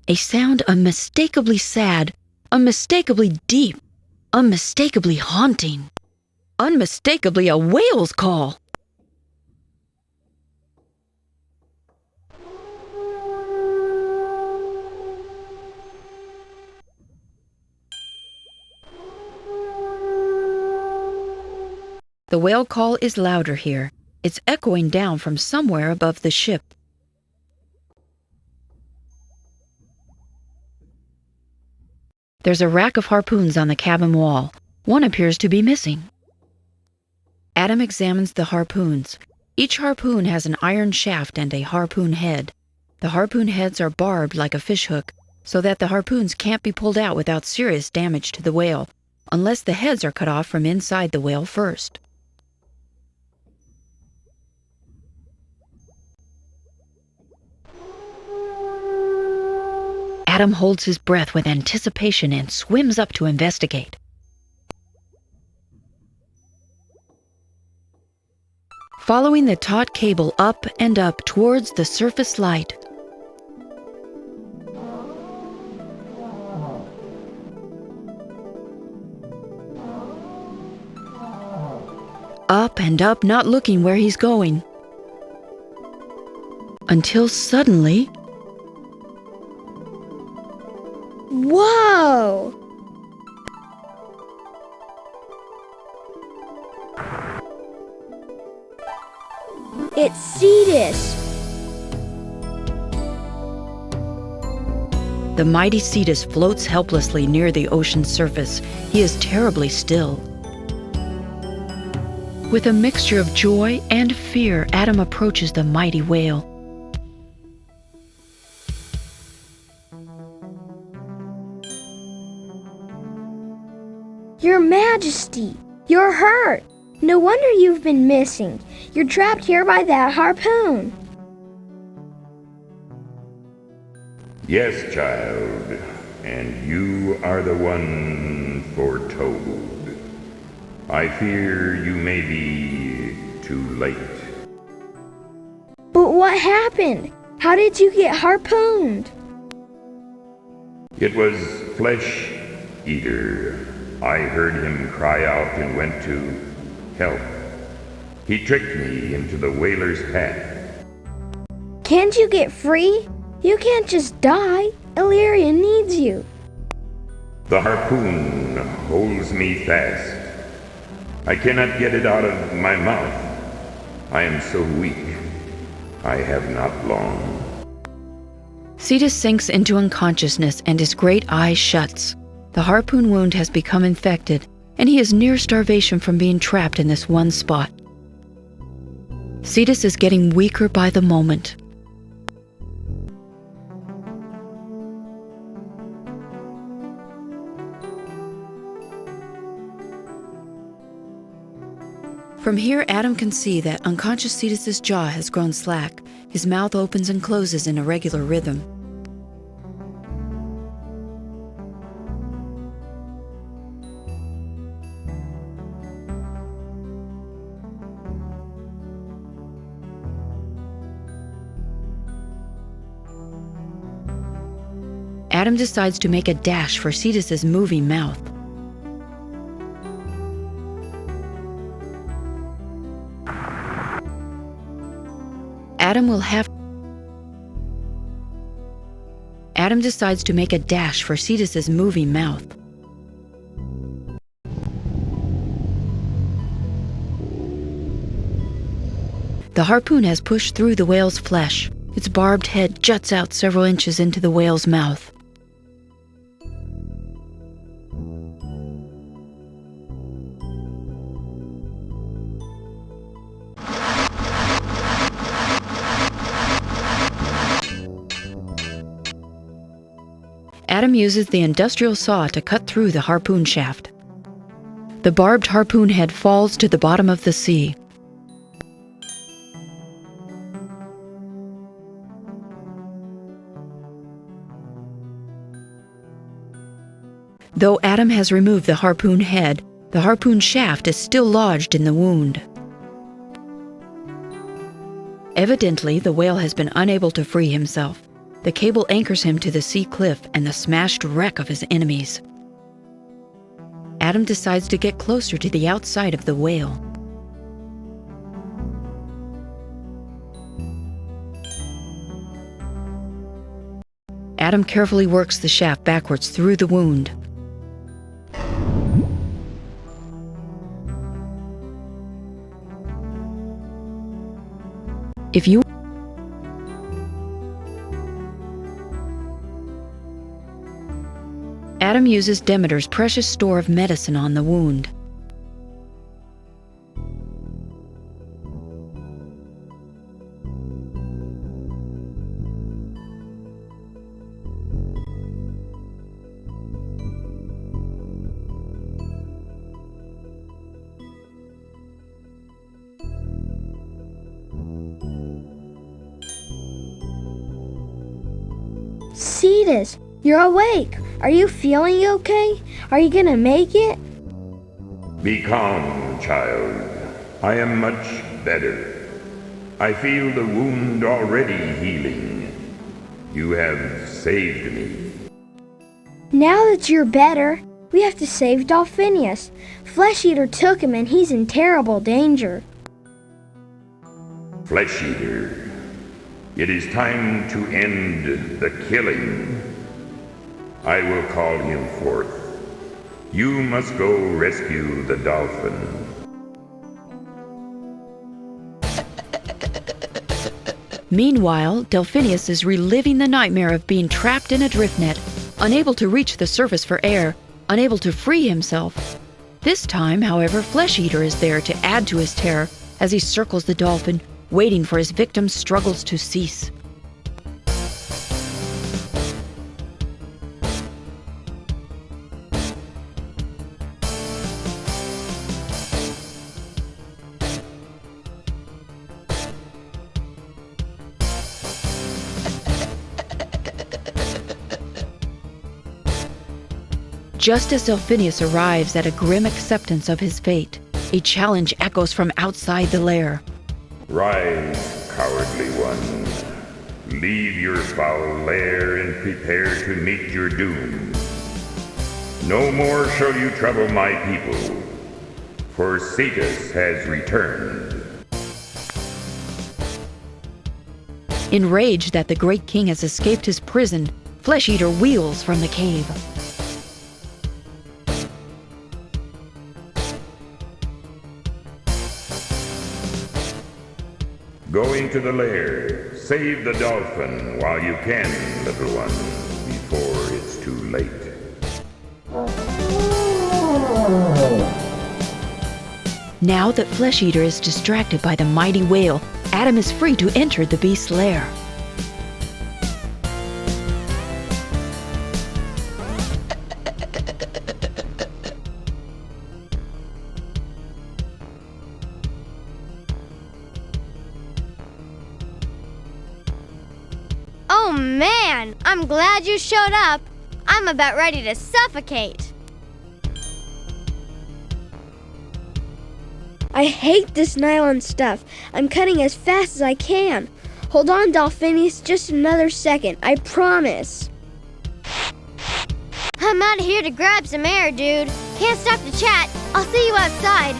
A sound unmistakably sad, unmistakably deep, unmistakably haunting, unmistakably a whale's call. The whale call is louder here. It's echoing down from somewhere above the ship. There's a rack of harpoons on the cabin wall. One appears to be missing. Adam examines the harpoons. Each harpoon has an iron shaft and a harpoon head. The harpoon heads are barbed like a fishhook, so that the harpoons can't be pulled out without serious damage to the whale, unless the heads are cut off from inside the whale first. Adam holds his breath with anticipation and swims up to investigate. Following the taut cable up and up towards the surface light, up and up, not looking where he's going, until suddenly, whoa! It's Cetus! The mighty Cetus floats helplessly near the ocean's surface. He is terribly still. With a mixture of joy and fear, Adam approaches the mighty whale. Your Majesty, you're hurt. No wonder you've been missing. You're trapped here by that harpoon. Yes, child, and you are the one foretold. I fear you may be too late. But what happened? How did you get harpooned? It was Flesh Eater. I heard him cry out and went to help. He tricked me into the whaler's path. Can't you get free? You can't just die. Eluria needs you. The harpoon holds me fast. I cannot get it out of my mouth. I am so weak. I have not long. Cetus sinks into unconsciousness and his great eye shuts. The harpoon wound has become infected, and he is near starvation from being trapped in this one spot. Cetus is getting weaker by the moment. From here, Adam can see that unconscious Cetus's jaw has grown slack. His mouth opens and closes in a regular rhythm. Adam decides to make a dash for Cetus's moving mouth. Adam decides to make a dash for Cetus's moving mouth. The harpoon has pushed through the whale's flesh. Its barbed head juts out several inches into the whale's mouth. Adam uses the industrial saw to cut through the harpoon shaft. The barbed harpoon head falls to the bottom of the sea. Though Adam has removed the harpoon head, the harpoon shaft is still lodged in the wound. Evidently, the whale has been unable to free himself. The cable anchors him to the sea cliff and the smashed wreck of his enemies. Adam decides to get closer to the outside of the whale. Adam carefully works the shaft backwards through the wound. Adam uses Demeter's precious store of medicine on the wound. Cetus, you're awake. Are you feeling okay? Are you gonna make it? Be calm, child. I am much better. I feel the wound already healing. You have saved me. Now that you're better, we have to save Dolphinius. Flesh Eater took him and he's in terrible danger. Flesh Eater, it is time to end the killing. I will call him forth. You must go rescue the dolphin. Meanwhile, Delphinius is reliving the nightmare of being trapped in a drift net, unable to reach the surface for air, unable to free himself. This time, however, Flesh Eater is there to add to his terror as he circles the dolphin, waiting for his victim's struggles to cease. Just as Delphinius arrives at a grim acceptance of his fate, a challenge echoes from outside the lair. Rise, cowardly one. Leave your foul lair and prepare to meet your doom. No more shall you trouble my people, for Cetus has returned. Enraged that the great king has escaped his prison, Flesh Eater wheels from the cave. Go into the lair. Save the dolphin while you can, little one, before it's too late. Now that Flesh Eater is distracted by the mighty whale, Adam is free to enter the beast's lair. Oh man, I'm glad you showed up. I'm about ready to suffocate. I hate this nylon stuff. I'm cutting as fast as I can. Hold on, Dolphinius, just another second. I promise. I'm out of here to grab some air, dude. Can't stop to chat. I'll see you outside.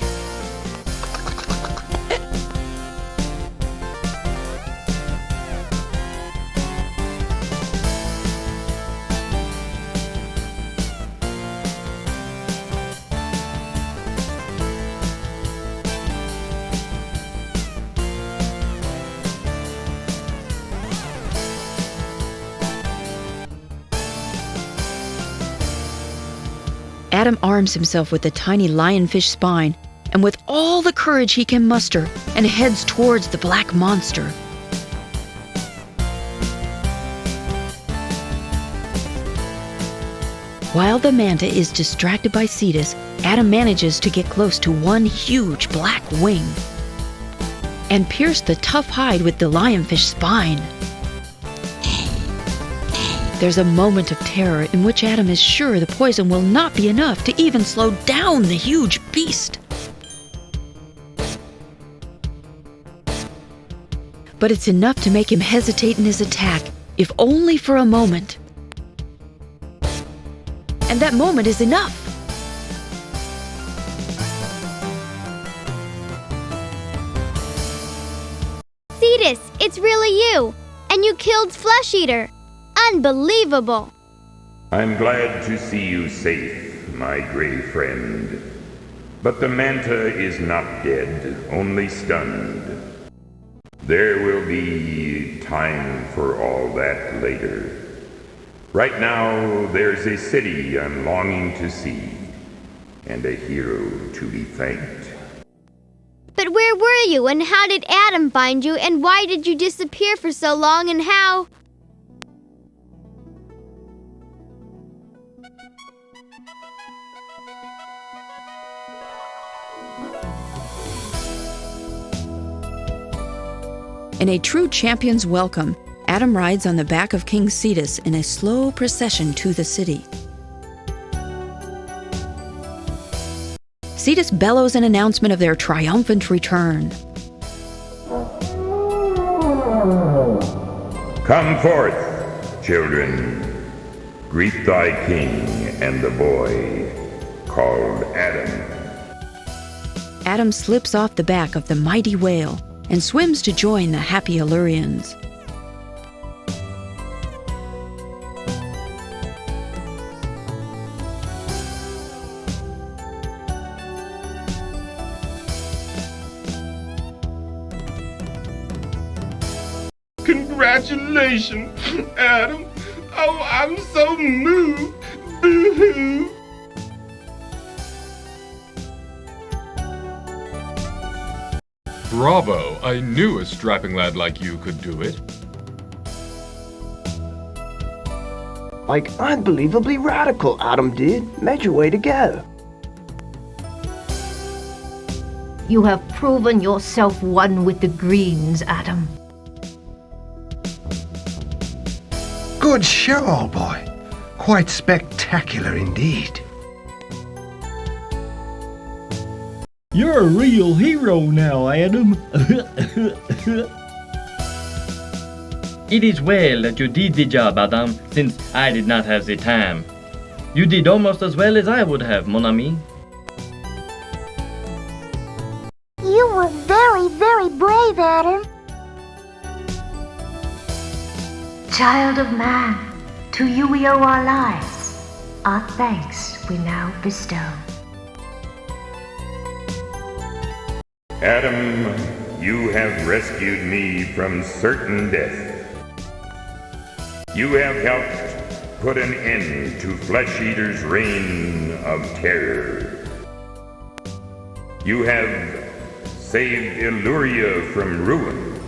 Adam arms himself with the tiny lionfish spine and with all the courage he can muster and heads towards the black monster. While the manta is distracted by Cetus, Adam manages to get close to one huge black wing and pierce the tough hide with the lionfish spine. There's a moment of terror in which Adam is sure the poison will not be enough to even slow down the huge beast. But it's enough to make him hesitate in his attack, if only for a moment. And that moment is enough. Cetus, it's really you! And you killed Flesh Eater! Unbelievable! I'm glad to see you safe, my gray friend. But the manta is not dead, only stunned. There will be time for all that later. Right now, there's a city I'm longing to see, and a hero to be thanked. But where were you, and how did Adam find you, and why did you disappear for so long, and how? In a true champion's welcome, Adam rides on the back of King Cetus in a slow procession to the city. Cetus bellows an announcement of their triumphant return. Come forth, children. Greet thy king and the boy called Adam. Adam slips off the back of the mighty whale and swims to join the happy Elurians. Congratulations, Adam. Oh, I'm so moved. Boo-hoo. Bravo! I knew a strapping lad like you could do it. Like unbelievably radical, Adam did. Major way to go. You have proven yourself one with the greens, Adam. Good show, old boy. Quite spectacular indeed. You're a real hero now, Adam. It is well that you did the job, Adam, since I did not have the time. You did almost as well as I would have, mon ami. You were very, very brave, Adam. Child of man, to you we owe our lives. Our thanks we now bestow. Adam, you have rescued me from certain death. You have helped put an end to Flesh Eater's reign of terror. You have saved Eluria from ruin.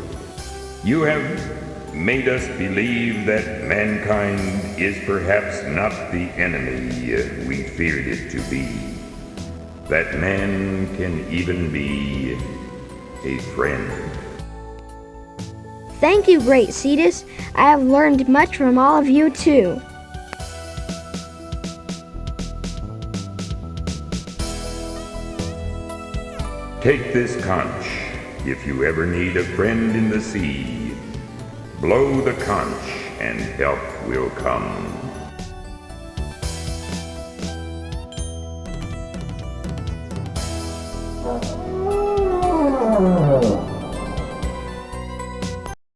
You have made us believe that mankind is perhaps not the enemy we feared it to be. That man can even be a friend. Thank you, great Cetus. I have learned much from all of you, too. Take this conch if you ever need a friend in the sea. Blow the conch and help will come.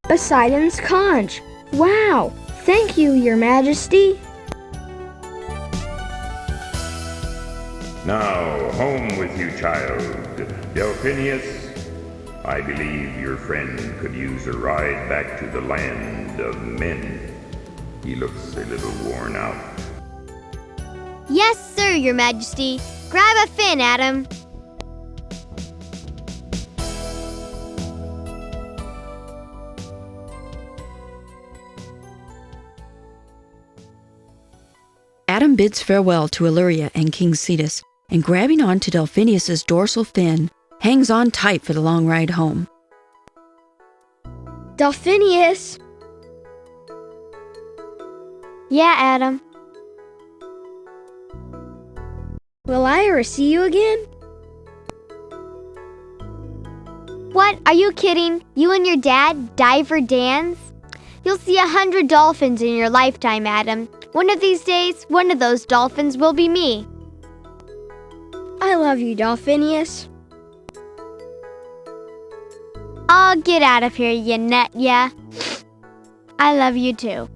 Poseidon's conch. Wow! Thank you, Your Majesty. Now, home with you, child. Delphinius, I believe your friend could use a ride back to the land of men. He looks a little worn out. Yes, sir, Your Majesty. Grab a fin, Adam. Adam bids farewell to Eluria and King Cetus and grabbing onto Delphinius's dorsal fin, hangs on tight for the long ride home. Delphinius! Yeah, Adam. Will I ever see you again? What? Are you kidding? You and your dad, Diver Dan's? You'll see 100 dolphins in your lifetime, Adam. One of these days, one of those dolphins will be me. I love you, Delphinius. Oh, get out of here, you nut, yeah. I love you too.